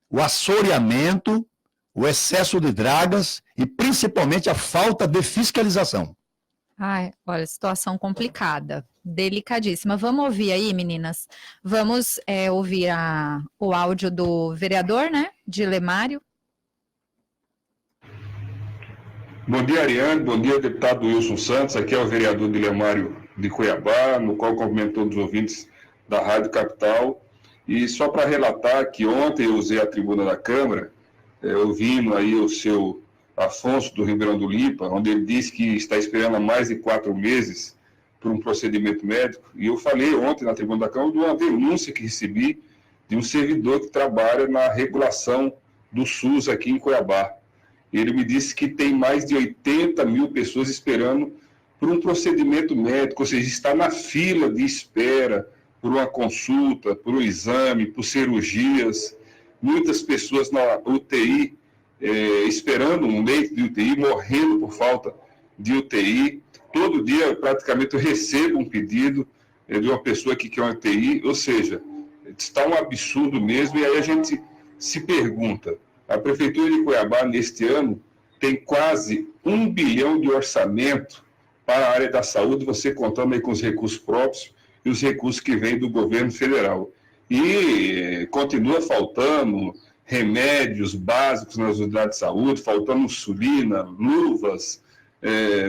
C: o assoreamento, o excesso de dragas e principalmente a falta de fiscalização.
B: Ai, olha, situação complicada, delicadíssima. Vamos ouvir aí, meninas? Vamos ouvir o áudio do vereador, né, de Lemário.
F: Bom dia, Ariane. Bom dia, deputado Wilson Santos. Aqui é o vereador de Lemário de Cuiabá, no qual cumprimento todos os ouvintes da Rádio Capital. E só para relatar que ontem eu usei a tribuna da Câmara, ouvindo aí o seu Afonso do Ribeirão do Lipa, onde ele disse que está esperando há mais de 4 meses por um procedimento médico. E eu falei ontem na tribuna da Câmara de uma denúncia que recebi de um servidor que trabalha na regulação do SUS aqui em Cuiabá. Ele me disse que tem mais de 80 mil pessoas esperando por um procedimento médico, ou seja, está na fila de espera por uma consulta, por um exame, por cirurgias. Muitas pessoas na UTI, esperando um leito de UTI, morrendo por falta de UTI. Todo dia, praticamente, eu recebo um pedido de uma pessoa que quer uma UTI, ou seja, está um absurdo mesmo, e aí a gente se pergunta, a Prefeitura de Cuiabá, neste ano, tem quase 1 bilhão de orçamento para a área da saúde, você contando aí com os recursos próprios e os recursos que vêm do governo federal. E continua faltando remédios básicos nas unidades de saúde, faltando insulina, luvas,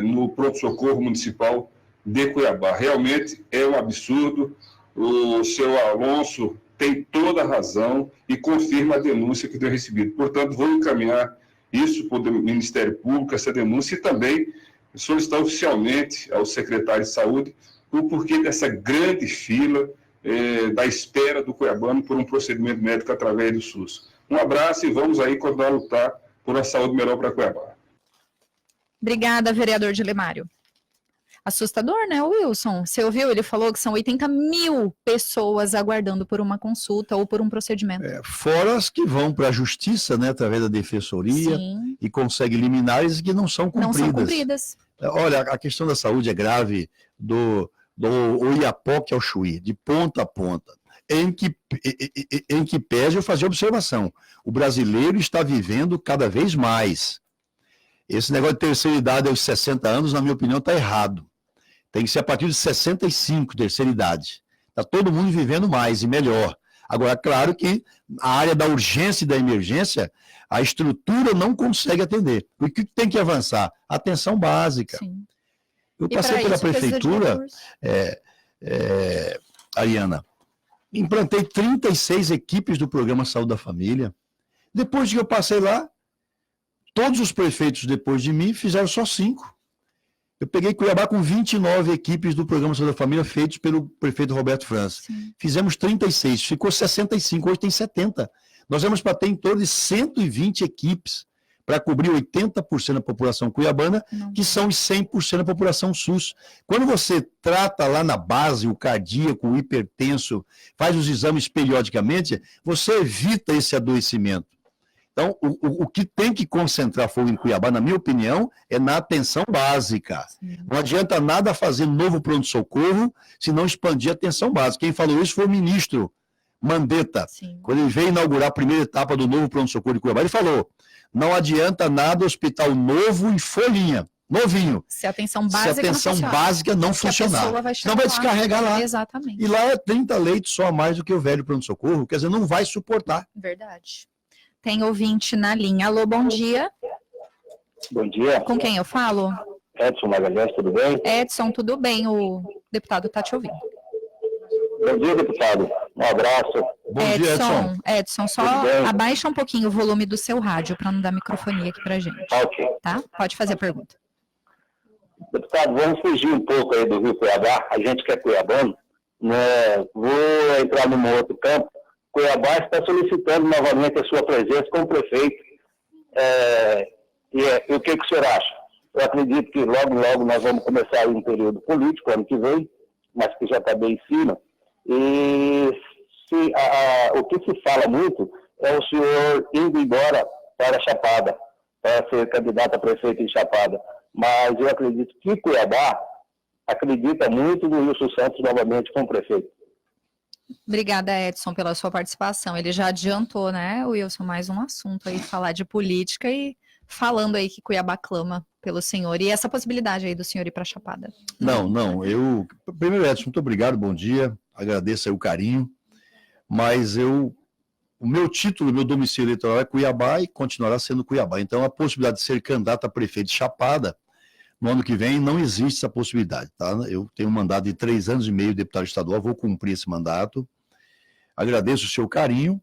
F: no pronto-socorro municipal de Cuiabá. Realmente é um absurdo. O seu Alonso tem toda a razão e confirma a denúncia que tenho recebido. Portanto, vou encaminhar isso para o Ministério Público, essa denúncia, e também solicitar oficialmente ao secretário de Saúde o porquê dessa grande fila da espera do cuiabano por um procedimento médico através do SUS. Um abraço e vamos aí continuar a lutar por uma saúde melhor para Cuiabá.
B: Obrigada, vereador de Lemário. Assustador, né, Wilson? Você ouviu? Ele falou que são 80 mil pessoas aguardando por uma consulta ou por um procedimento.
C: Fora as que vão para a justiça, né, através da defensoria.
B: Sim.
C: E conseguem liminares que não são cumpridas.
B: Não são cumpridas.
C: Olha, a questão da saúde é grave do Oiapoque ao Chuí, de ponta a ponta. Em que pese eu fazer observação. O brasileiro está vivendo cada vez mais. Esse negócio de terceira idade aos 60 anos, na minha opinião, está errado. Tem que ser a partir de 65, terceira idade. Está todo mundo vivendo mais e melhor. Agora, claro que a área da urgência e da emergência, a estrutura não consegue atender. O que tem que avançar? Atenção básica.
B: Sim.
C: Eu passei pela prefeitura, Ariana, implantei 36 equipes do Programa Saúde da Família. Depois que eu passei lá, todos os prefeitos depois de mim fizeram só 5. Eu peguei Cuiabá com 29 equipes do Programa Saúde da Família feitos pelo prefeito Roberto França. Sim. Fizemos 36, ficou 65, hoje tem 70. Nós vamos para ter em torno de 120 equipes para cobrir 80% da população cuiabana, que são os 100% da população SUS. Quando você trata lá na base o cardíaco, o hipertenso, faz os exames periodicamente, você evita esse adoecimento. Então, o que tem que concentrar fogo em Cuiabá, na minha opinião, é na atenção básica. Sim. Não adianta nada fazer novo pronto-socorro se não expandir a atenção básica. Quem falou isso foi o ministro Mandetta. Sim. Quando ele veio inaugurar a primeira etapa do novo pronto-socorro de Cuiabá, ele falou, não adianta nada hospital novo em folhinha, novinho. Se a atenção básica não funcionar. Não vai descarregar lá.
B: Exatamente.
C: E lá é 30 leitos só a mais do que o velho pronto-socorro, quer dizer, não vai suportar.
B: Verdade. Tem ouvinte na linha. Alô, bom dia.
G: Bom dia.
B: Com quem eu falo?
G: Edson Magalhães, tudo bem?
B: Edson, tudo bem. O deputado está te ouvindo.
G: Bom dia, deputado. Um abraço.
C: Bom dia, Edson.
B: Edson, só
G: Tudo bem?
B: abaixa um pouquinho o volume do seu rádio para não dar microfonia aqui pra gente,
G: Ok.
B: tá? Pode fazer a pergunta.
G: Deputado, vamos fugir um pouco aí do Rio Cuiabá. A gente que é cuiabano, né? Vou entrar num outro campo. Cuiabá está solicitando novamente a sua presença como prefeito. E o que o senhor acha? Eu acredito que logo nós vamos começar aí um período político, ano que vem, mas que já está bem em cima. E o que se fala muito é o senhor indo embora para Chapada, para ser candidato a prefeito em Chapada. Mas eu acredito que Cuiabá acredita muito no Wilson Santos novamente como prefeito.
B: Obrigada, Edson, pela sua participação. Ele já adiantou, né, Wilson, mais um assunto aí, falar de política e falando aí que Cuiabá clama pelo senhor. E essa possibilidade aí do senhor ir para Chapada.
C: Não. Primeiro, Edson, muito obrigado, bom dia. Agradeço aí o carinho. Mas o meu título, meu domicílio eleitoral é Cuiabá e continuará sendo Cuiabá. Então, a possibilidade de ser candidato a prefeito de Chapada, no ano que vem, não existe essa possibilidade, tá? Eu tenho um mandato de 3 anos e meio de deputado estadual, vou cumprir esse mandato. Agradeço o seu carinho,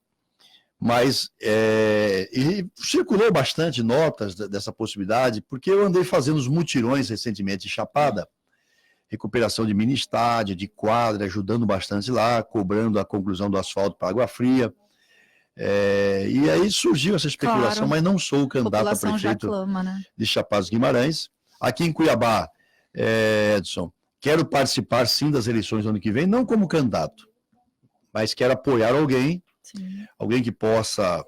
C: mas e circulou bastante notas dessa possibilidade, porque eu andei fazendo os mutirões recentemente em Chapada, recuperação de mini estádio, de quadra, ajudando bastante lá, cobrando a conclusão do asfalto para Água Fria. E aí surgiu essa especulação,
B: Claro.
C: mas não sou o candidato a
B: População já
C: prefeito
B: clama, né?
C: de Chapada dos Guimarães. Aqui em Cuiabá, Edson, quero participar sim das eleições do ano que vem, não como candidato, mas quero apoiar alguém que possa,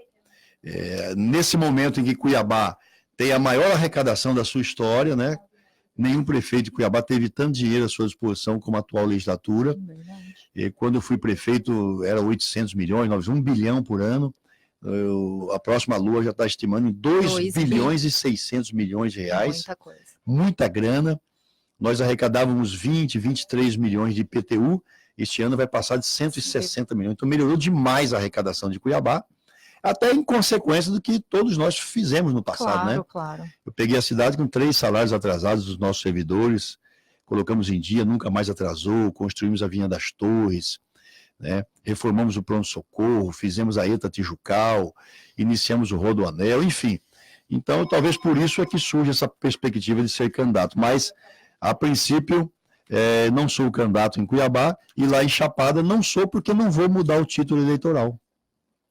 C: nesse momento em que Cuiabá tem a maior arrecadação da sua história, né? Nenhum prefeito de Cuiabá teve tanto dinheiro à sua disposição como a atual legislatura. E quando eu fui prefeito, era 800 milhões, 1 bilhão por ano. A próxima Lua já está estimando em 2 bilhões e 600 milhões de reais.
B: Muita coisa.
C: Muita grana. Nós arrecadávamos 23 milhões de IPTU. Este ano vai passar de 160 milhões. Então melhorou demais a arrecadação de Cuiabá, até em consequência do que todos nós fizemos no passado, né?
B: Claro.
C: Eu peguei a cidade com 3 salários atrasados dos nossos servidores, colocamos em dia, nunca mais atrasou, construímos a Vinha das Torres, né? Reformamos o pronto-socorro, fizemos a ETA Tijucal, iniciamos o Rodoanel, enfim. Então, talvez por isso é que surge essa perspectiva de ser candidato. Mas, a princípio, não sou candidato em Cuiabá, e lá em Chapada não sou porque não vou mudar o título eleitoral.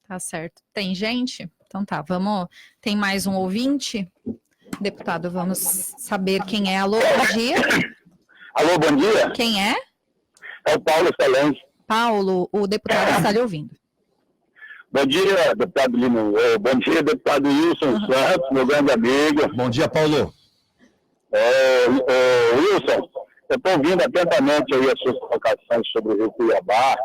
B: Tá certo. Tem gente? Então tá, vamos... Tem mais um ouvinte? Deputado, vamos saber quem é. Alô, bom dia.
G: Alô, bom dia.
B: Quem é?
G: É o Paulo Excelente.
B: Paulo, o deputado está lhe ouvindo.
G: Bom dia, deputado Lino. Bom dia, deputado Wilson Santos, meu grande amigo.
C: Bom dia, Paulo.
G: Wilson, eu estou ouvindo atentamente aí as suas colocações sobre o Rio Cuiabá,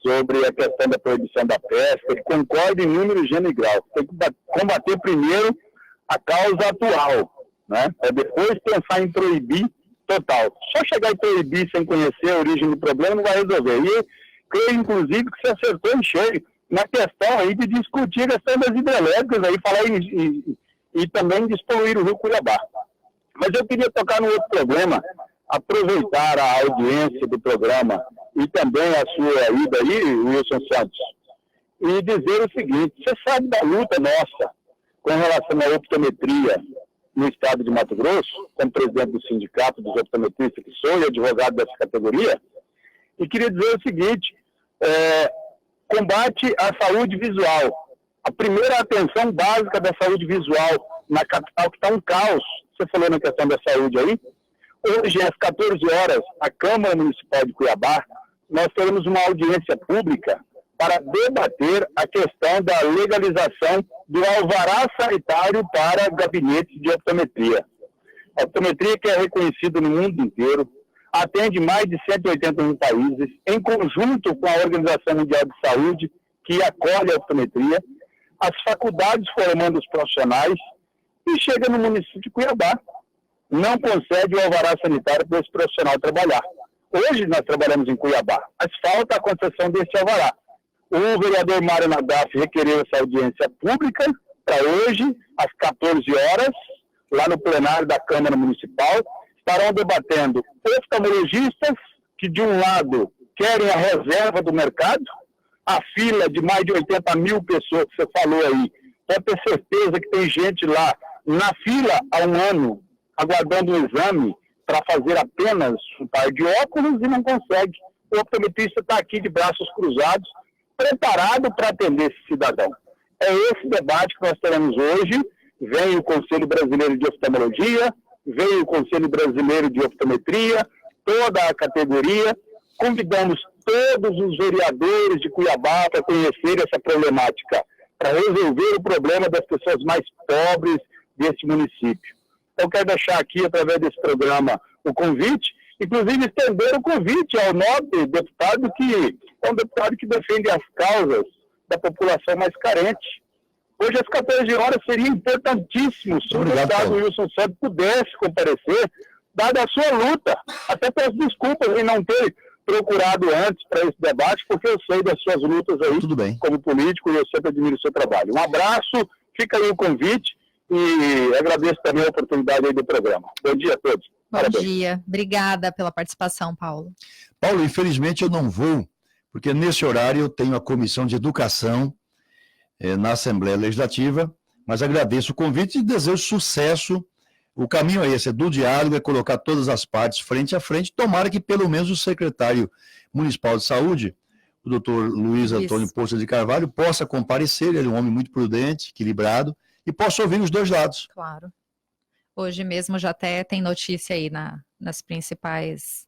G: sobre a questão da proibição da pesca, e concordo em número, gênero e grau. Tem que combater primeiro a causa atual, né? Depois pensar em proibir total. Só chegar e proibir sem conhecer a origem do problema não vai resolver. E creio, inclusive, que você acertou em cheio na questão aí de discutir a questão das hidrelétricas, aí, falar e também despoluir o Rio Cuiabá. Mas eu queria tocar no outro problema, aproveitar a audiência do programa e também a sua ida aí, Wilson Santos, e dizer o seguinte: você sabe da luta nossa com relação à optometria no estado de Mato Grosso, como presidente do sindicato dos optometristas que sou e advogado dessa categoria, e queria dizer o seguinte: combate à saúde visual. A primeira atenção básica da saúde visual na capital, que está um caos. Você falou na questão da saúde aí. Hoje, às 14 horas, a Câmara Municipal de Cuiabá, nós teremos uma audiência pública para debater a questão da legalização do alvará sanitário para gabinetes de optometria. A optometria, que é reconhecida no mundo inteiro, atende mais de 181 países, em conjunto com a Organização Mundial de Saúde, que acolhe a optometria, as faculdades formando os profissionais, e chega no município de Cuiabá, não concede o alvará sanitário para esse profissional trabalhar. Hoje nós trabalhamos em Cuiabá, mas falta a concessão desse alvará. O vereador Mário Nadaf requereu essa audiência pública para hoje, às 14 horas, lá no plenário da Câmara Municipal. Estarão debatendo oftalmologistas que, de um lado, querem a reserva do mercado, a fila de mais de 80 mil pessoas que você falou aí. Pode ter certeza que tem gente lá na fila há um ano, aguardando um exame para fazer apenas um par de óculos e não consegue. O optometrista está aqui de braços cruzados, preparado para atender esse cidadão. É esse debate que nós teremos hoje. Vem o Conselho Brasileiro de Oftalmologia, vem o Conselho Brasileiro de Optometria, toda a categoria. Convidamos todos os vereadores de Cuiabá para conhecer essa problemática, para resolver o problema das pessoas mais pobres desse município. Eu quero deixar aqui, através desse programa, o convite, inclusive estender o convite ao nobre deputado, que é um deputado que defende as causas da população mais carente. Hoje, às 14 horas, seria importantíssimo se o deputado Wilson Santos pudesse comparecer, dada a sua luta. Até peço desculpas em não ter procurado antes para esse debate, porque eu sei das suas lutas aí como político e eu sempre admiro o seu trabalho. Um abraço, fica aí o convite e agradeço também a oportunidade aí do programa. Bom dia a todos.
B: Bom dia. Obrigada pela participação, Paulo.
C: Paulo, infelizmente eu não vou, porque nesse horário eu tenho a Comissão de Educação na Assembleia Legislativa, mas agradeço o convite e desejo sucesso. O caminho é esse, é do diálogo, é colocar todas as partes frente a frente. Tomara que pelo menos o secretário municipal de saúde, o doutor Luiz Antônio Poça de Carvalho, possa comparecer. Ele é um homem muito prudente, equilibrado, e possa ouvir os dois lados.
B: Claro. Hoje mesmo já até tem notícia aí nos principais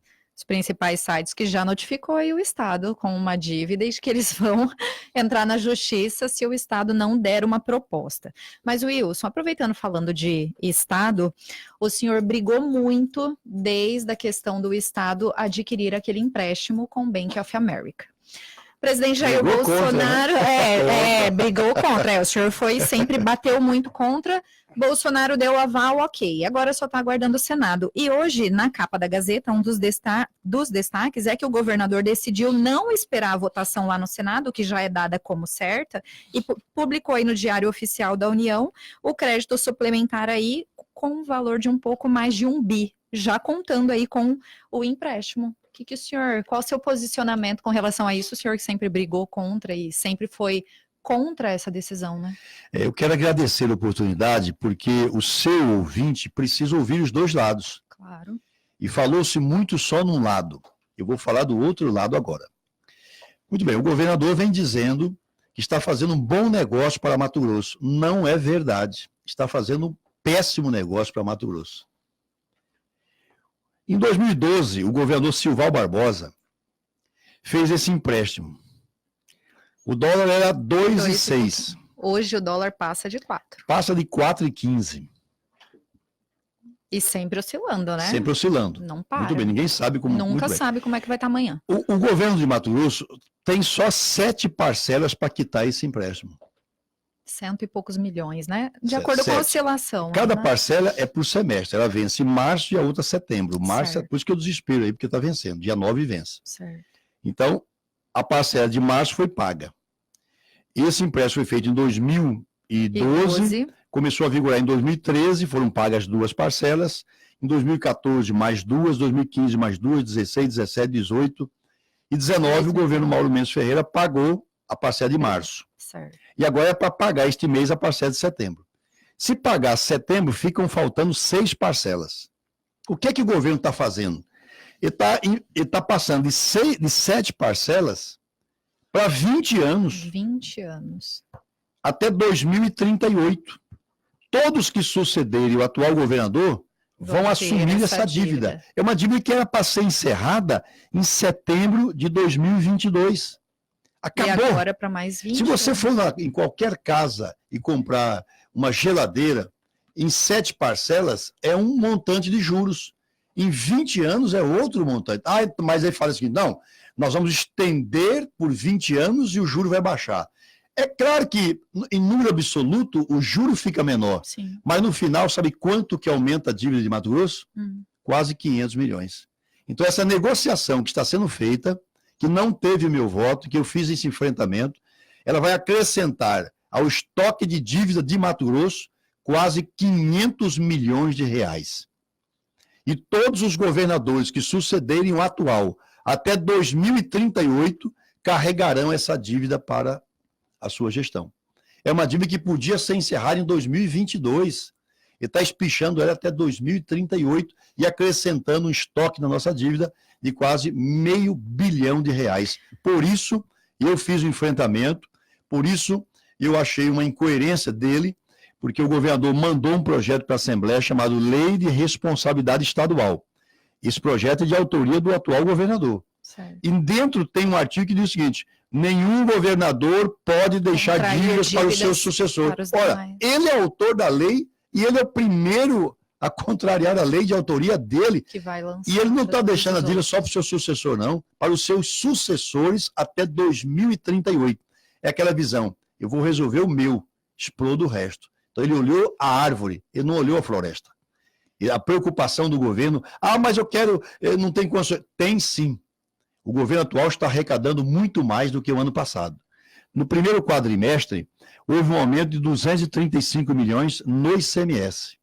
B: sites que já notificou aí o Estado com uma dívida e que eles vão entrar na justiça se o Estado não der uma proposta. Mas, Wilson, aproveitando falando de Estado, o senhor brigou muito desde a questão do Estado adquirir aquele empréstimo com o Bank of America. O presidente Jair Bolsonaro brigou contra. O senhor sempre bateu muito contra. Bolsonaro deu o aval, ok. Agora só está aguardando o Senado. E hoje, na capa da Gazeta, um dos destaques é que o governador decidiu não esperar a votação lá no Senado, que já é dada como certa, e publicou aí no Diário Oficial da União o crédito suplementar aí com um valor de um pouco mais de 1 bi, já contando aí com o empréstimo. Qual o seu posicionamento com relação a isso? O senhor que sempre brigou contra e sempre foi contra essa decisão, né?
C: Eu quero agradecer a oportunidade, porque o seu ouvinte precisa ouvir os dois lados.
B: Claro.
C: E falou-se muito só num lado. Eu vou falar do outro lado agora. Muito bem, o governador vem dizendo que está fazendo um bom negócio para Mato Grosso. Não é verdade. Está fazendo um péssimo negócio para Mato Grosso. Em 2012, o governador Silval Barbosa fez esse empréstimo. O dólar era 2,6.
B: Hoje o dólar passa de 4.
C: Passa de 4,15.
B: E sempre oscilando, né?
C: Sempre oscilando.
B: Não para.
C: Muito bem, ninguém sabe como...
B: Nunca sabe como é que vai estar amanhã.
C: O governo de Mato Grosso tem só 7 parcelas para quitar esse empréstimo.
B: 100 e poucos milhões, né? De acordo com a oscilação.
C: Cada
B: né?
C: parcela é por semestre. Ela vence em março e a outra setembro. Março, por isso que eu desespero aí, porque está vencendo. Dia 9 vence.
B: Certo.
C: Então, a parcela de março foi paga. Esse empréstimo foi feito em 2012, começou a vigorar em 2013, foram pagas 2 parcelas. Em 2014, mais 2, 2015, mais 2, 16, 17, 18 e 19, o governo Mauro Mendes Ferreira pagou a parcela de março.
B: Certo.
C: E agora é para pagar este mês a parcela de setembro. Se pagar setembro, ficam faltando 6 parcelas. O que é que o governo está fazendo? Ele está passando de 7 parcelas para 20 anos.
B: 20 anos.
C: Até 2038. Todos que sucederem o atual governador vão assumir essa dívida. É uma dívida que era para ser encerrada em setembro de 2022. Acabou.
B: E agora para mais 20
C: Se você for em qualquer casa e comprar uma geladeira em 7 parcelas, é um montante de juros. Em 20 anos é outro montante. Mas aí fala assim, não, nós vamos estender por 20 anos e o juro vai baixar. É claro que, em número absoluto, o juro fica menor.
B: Sim.
C: Mas no final, sabe quanto que aumenta a dívida de Mato Grosso? Quase 500 milhões. Então, essa negociação que está sendo feita, que não teve o meu voto, que eu fiz esse enfrentamento, ela vai acrescentar ao estoque de dívida de Mato Grosso quase 500 milhões de reais. E todos os governadores que sucederem o atual até 2038, carregarão essa dívida para a sua gestão. É uma dívida que podia ser encerrada em 2022 e está espichando ela até 2038 e acrescentando um estoque na nossa dívida de quase R$500 bilhão. Por isso, eu fiz o enfrentamento, por isso eu achei uma incoerência dele, porque o governador mandou um projeto para a Assembleia chamado Lei de Responsabilidade Estadual. Esse projeto é de autoria do atual governador.
B: Certo.
C: E dentro tem um artigo que diz o seguinte: nenhum governador pode deixar dívidas para os seus sucessores. Ora, ele é autor da lei e ele é o primeiro a contrariar a lei de autoria dele.
B: Que vai lançar,
C: e ele não está deixando a dívida só para o seu sucessor, não. Para os seus sucessores até 2038. É aquela visão: eu vou resolver o meu, explodo o resto. Então ele olhou a árvore, ele não olhou a floresta. E a preocupação do governo: mas eu quero, não tem condições. Tem sim. O governo atual está arrecadando muito mais do que o ano passado. No primeiro quadrimestre, houve um aumento de 235 milhões no ICMS.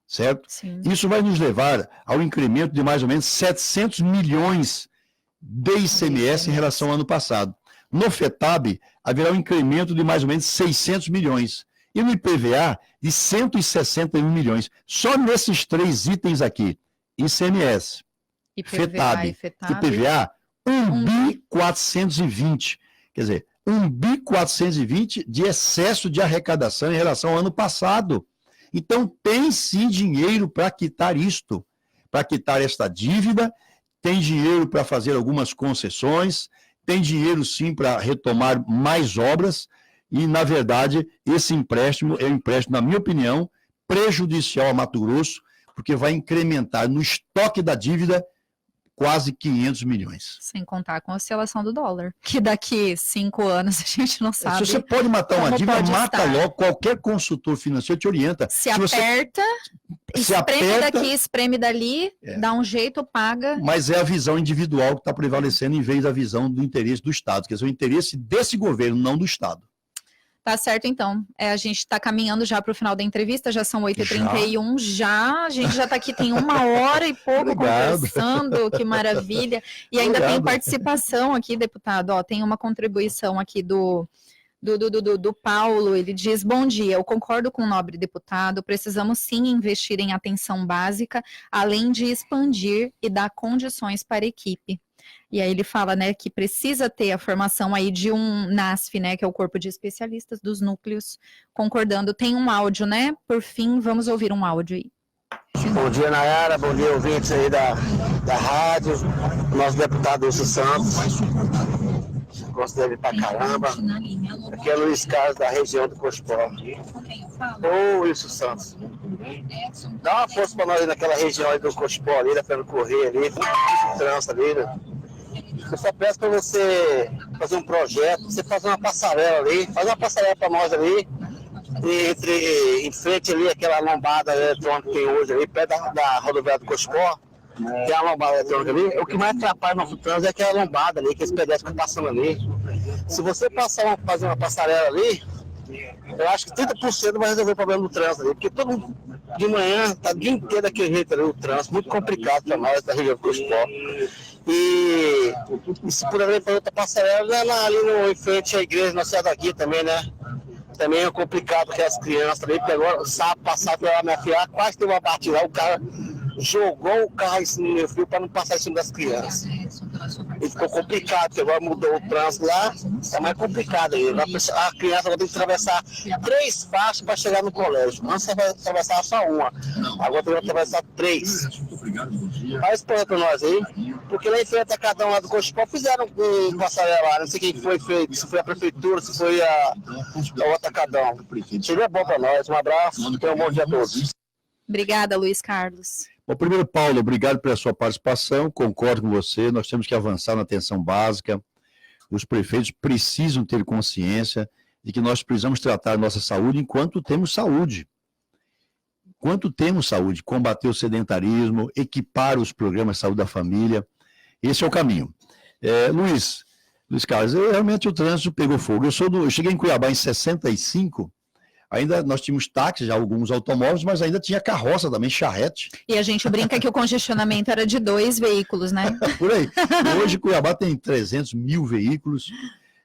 C: Certo?
B: Sim.
C: Isso vai nos levar ao incremento de mais ou menos 700 milhões de ICMS em relação ao ano passado. No FETAB, haverá um incremento de mais ou menos 600 milhões. E no IPVA, de 161 milhões. Só nesses 3 itens aqui: ICMS, FETAB, IPVA, 1.420. Quer dizer, 1.420 de excesso de arrecadação em relação ao ano passado. Então, tem sim dinheiro para quitar isto, para quitar esta dívida, tem dinheiro para fazer algumas concessões, tem dinheiro sim para retomar mais obras, e, na verdade, esse empréstimo é um empréstimo, na minha opinião, prejudicial a Mato Grosso, porque vai incrementar no estoque da dívida quase 500 milhões.
B: Sem contar com a oscilação do dólar, que daqui 5 anos a gente não sabe.
C: Se você pode matar uma dívida, mata logo. Qualquer consultor financeiro te orienta.
B: Se aperta, espreme daqui, espreme dali, dá um jeito, paga.
C: Mas é a visão individual que está prevalecendo em vez da visão do interesse do Estado, quer dizer, o interesse desse governo, não do Estado.
B: Tá certo, então. A gente está caminhando já para o final da entrevista, já são 8h31, a gente já está aqui, tem 1 hora e pouco conversando, que maravilha. E ainda tem participação aqui, deputado, tem uma contribuição aqui do Paulo, ele diz: bom dia, eu concordo com o nobre deputado, precisamos sim investir em atenção básica, além de expandir e dar condições para a equipe. E aí ele fala, né, que precisa ter a formação aí de um NASF, né, que é o Corpo de Especialistas dos Núcleos, concordando. Tem um áudio, né? Por fim, vamos ouvir um áudio aí.
H: Bom dia, Nayara, bom dia, ouvintes aí da rádio, nosso deputado Wilson Santos, gosto dele pra caramba. Aqui é Luiz Carlos, da região do Cospó. Ô, Wilson Santos, dá uma força pra nós aí naquela região aí do Cospó ali, da Pelo Correio ali, do trânsito ali, né? Eu só peço para você fazer um projeto, você fazer uma passarela ali, faz uma passarela para nós ali, em frente ali, aquela lombada eletrônica que tem hoje ali, perto da rodoviária do Cospó, tem a lombada eletrônica ali. O que mais atrapalha o nosso trânsito é aquela lombada ali, que os pedestres ficam passando ali. Se você fazer uma passarela ali, eu acho que 30% vai resolver o problema do trânsito ali, porque todo mundo de manhã tá o dia inteiro daquele jeito ali, o trânsito, muito complicado para nós da região do Cospó. E se puder ir para outra passarela, ali em frente à igreja Nossa Senhora da Guia também, né? Também é complicado porque as crianças ali, porque agora, sábado passado, pela minha filha, quase teve uma batida lá, o cara jogou o carro em cima do meu filho para não passar em cima das crianças. E ficou complicado, porque agora mudou o trânsito lá, tá mais complicado aí. A criança vai ter que atravessar 3 faixas para chegar no colégio. Antes você vai atravessar só uma, agora tem que atravessar 3. Faz porra para nós aí, porque lá em frente a cada um lá do Cospó fizeram um passarela lá, não sei quem foi feito, se foi a prefeitura, se foi a Atacadão. Seria bom para nós, um abraço, tenham um bom dia a todos.
B: Obrigada, Luiz Carlos.
C: Bom, primeiro, Paulo, obrigado pela sua participação, concordo com você, nós temos que avançar na atenção básica, os prefeitos precisam ter consciência de que nós precisamos tratar a nossa saúde enquanto temos saúde. Enquanto temos saúde, combater o sedentarismo, equipar os programas de saúde da família, esse é o caminho. Luiz Carlos, realmente o trânsito pegou fogo. Eu cheguei em Cuiabá em 65, Ainda nós tínhamos táxis, já alguns automóveis, mas ainda tinha carroça também, charrete.
B: E a gente brinca que o congestionamento era de 2 veículos, né?
C: Por aí. Hoje Cuiabá tem 300 mil veículos.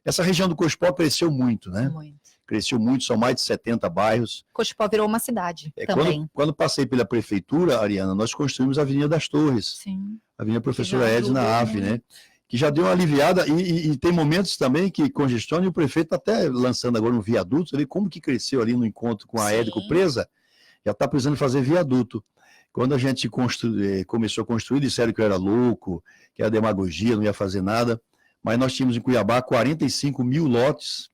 C: Essa região do Cochipó cresceu muito, né?
B: Muito.
C: Cresceu muito, são mais de 70 bairros.
B: Cochipó virou uma cidade também.
C: Quando passei pela prefeitura, Ariana, nós construímos a Avenida das Torres.
B: Sim.
C: A Avenida Professora
B: já
C: Edna
B: ajudou
C: Ave, né?
B: muito.
C: Que já deu uma aliviada, e tem momentos também que congestiona, e o prefeito até lançando agora um viaduto, você vê como que cresceu ali no encontro com a
B: Sim.
C: Érico Presa, já está precisando fazer viaduto. Quando a gente começou a construir, disseram que eu era louco, que era demagogia, não ia fazer nada, mas nós tínhamos em Cuiabá 45 mil lotes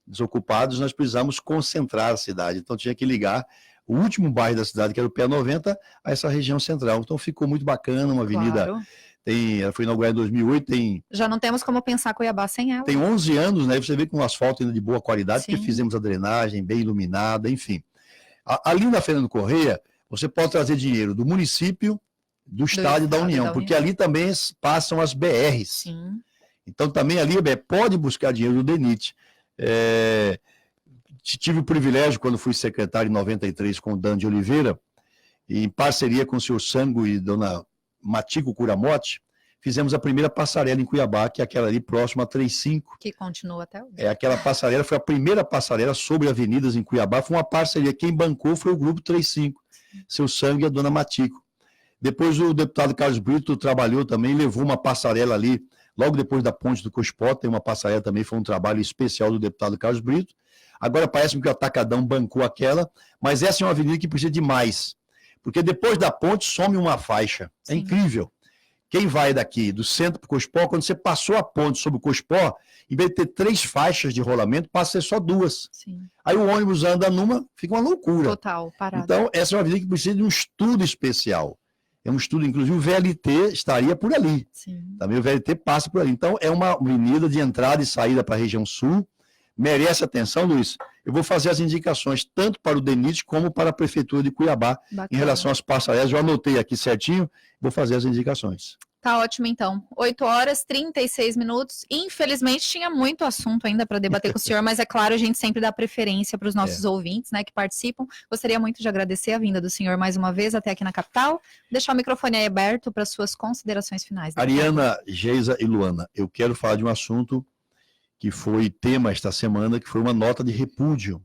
C: desocupados, nós precisamos concentrar a cidade, então tinha que ligar o último bairro da cidade, que era o P90, a essa região central. Então ficou muito bacana, uma avenida...
B: Claro.
C: Ela foi inaugurada em 2008,
B: Já não temos como pensar Cuiabá sem ela.
C: tem 11 anos, né? Você vê com um asfalto ainda de boa qualidade,
B: Sim.
C: porque fizemos a drenagem bem iluminada, enfim. Ali na Fernando Corrêa, você pode trazer dinheiro do município, do Estado e da União, porque ali também passam as BRs.
B: Sim.
C: Então também ali pode buscar dinheiro do DENIT. Tive o privilégio, quando fui secretário em 93 com o Dan de Oliveira, em parceria com o senhor Sango e dona Matico Curamote, fizemos a primeira passarela em Cuiabá, que é aquela ali próxima a 35.
B: Que continua até hoje.
C: Aquela passarela foi a primeira passarela sobre avenidas em Cuiabá, foi uma parceria. Quem bancou foi o Grupo 35, seu Sangue e a dona Matico. Depois o deputado Carlos Brito trabalhou também, levou uma passarela ali, logo depois da ponte do Cochipó, tem uma passarela também, foi um trabalho especial do deputado Carlos Brito. Agora parece-me que o Atacadão bancou aquela, mas essa é uma avenida que precisa de mais. Porque depois da ponte some uma faixa. É incrível. Quem vai daqui do centro para o Cochipó, quando você passou a ponte sobre o Cochipó, em vez de ter 3 faixas de rolamento, passa a ser só 2.
B: Sim.
C: Aí o ônibus anda numa, fica uma loucura.
B: Total, parado.
C: Então, essa é uma avenida que precisa de um estudo especial. É um estudo, inclusive o VLT estaria por ali.
B: Sim.
C: Também o VLT passa por ali. Então, é uma avenida de entrada e saída para a região sul. Merece atenção, Luiz. Eu vou fazer as indicações tanto para o DENIT como para a Prefeitura de Cuiabá.
B: Bacana.
C: Em relação às passarelas. Eu anotei aqui certinho, vou fazer as indicações.
B: Tá ótimo, então. 8h36. Infelizmente, tinha muito assunto ainda para debater com o senhor, mas é claro, a gente sempre dá preferência para os nossos ouvintes, né, que participam. Gostaria muito de agradecer a vinda do senhor mais uma vez até aqui na capital. Deixar o microfone aí aberto para suas considerações finais.
C: Ariana, Geisa e Luana, eu quero falar de um assunto que foi tema esta semana, que foi uma nota de repúdio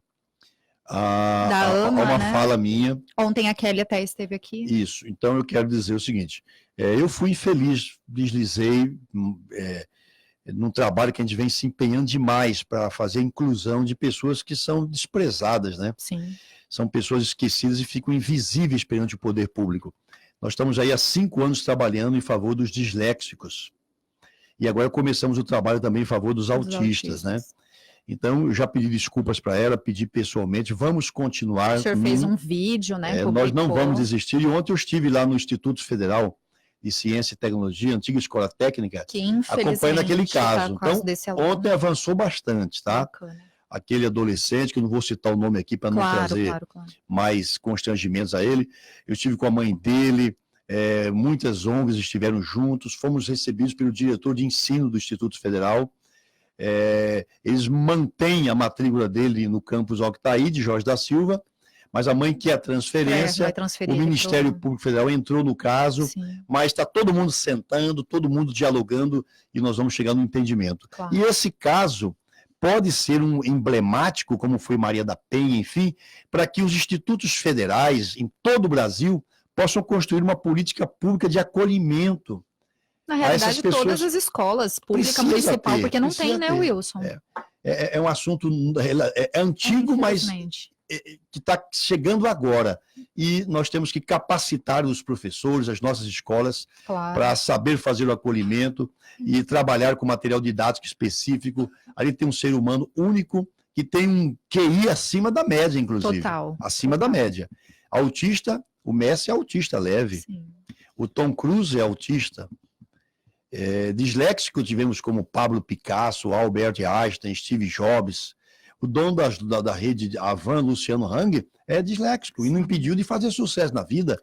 C: a uma fala minha.
B: Ontem a Kelly até esteve aqui.
C: Isso. Então eu quero dizer o seguinte, eu fui infeliz, deslizei num trabalho que a gente vem se empenhando demais para fazer a inclusão de pessoas que são desprezadas, né?
B: Sim.
C: São pessoas esquecidas e ficam invisíveis perante o poder público. Nós estamos aí há 5 anos trabalhando em favor dos disléxicos. E agora começamos o trabalho também em favor dos autistas, né? Então, eu já pedi desculpas para ela, pedi pessoalmente, vamos continuar.
B: O senhor fez um vídeo, né?
C: Nós não vamos desistir. E ontem eu estive lá no Instituto Federal de Ciência e Tecnologia, antiga Escola Técnica, acompanhando aquele caso. Então, ontem avançou bastante, tá?
B: Bacana.
C: Aquele adolescente, que eu não vou citar o nome aqui para não trazer mais constrangimentos a ele. Eu estive com a mãe dele, muitas ONGs estiveram juntos, fomos recebidos pelo diretor de ensino do Instituto Federal. Eles mantêm a matrícula dele no campus Octaí de Jorge da Silva, mas a mãe quer a transferência, o Ministério Público Federal entrou no caso, mas está todo mundo sentando, todo mundo dialogando e nós vamos chegar no entendimento. E esse caso pode ser um emblemático, como foi Maria da Penha, enfim, para que os institutos federais em todo o Brasil possam construir uma política pública de acolhimento.
B: Na realidade, todas as escolas, pública, municipal, porque não tem, né, Wilson?
C: É um assunto antigo, mas que está chegando agora. E nós temos que capacitar os professores, as nossas escolas, para saber fazer o acolhimento e trabalhar com material didático específico. Ali tem um ser humano único que tem um QI acima da média, inclusive. Acima da média. Autista, o Messi é autista leve. Sim. O Tom Cruise é autista. Disléxico tivemos como Pablo Picasso, Albert Einstein, Steve Jobs. O dono da rede Avan, Luciano Hang, é disléxico e não impediu de fazer sucesso na vida.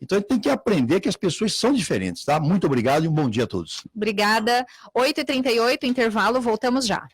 C: Então ele tem que aprender que as pessoas são diferentes, tá? Muito obrigado e um bom dia a todos.
B: Obrigada. 8h38, intervalo, voltamos já.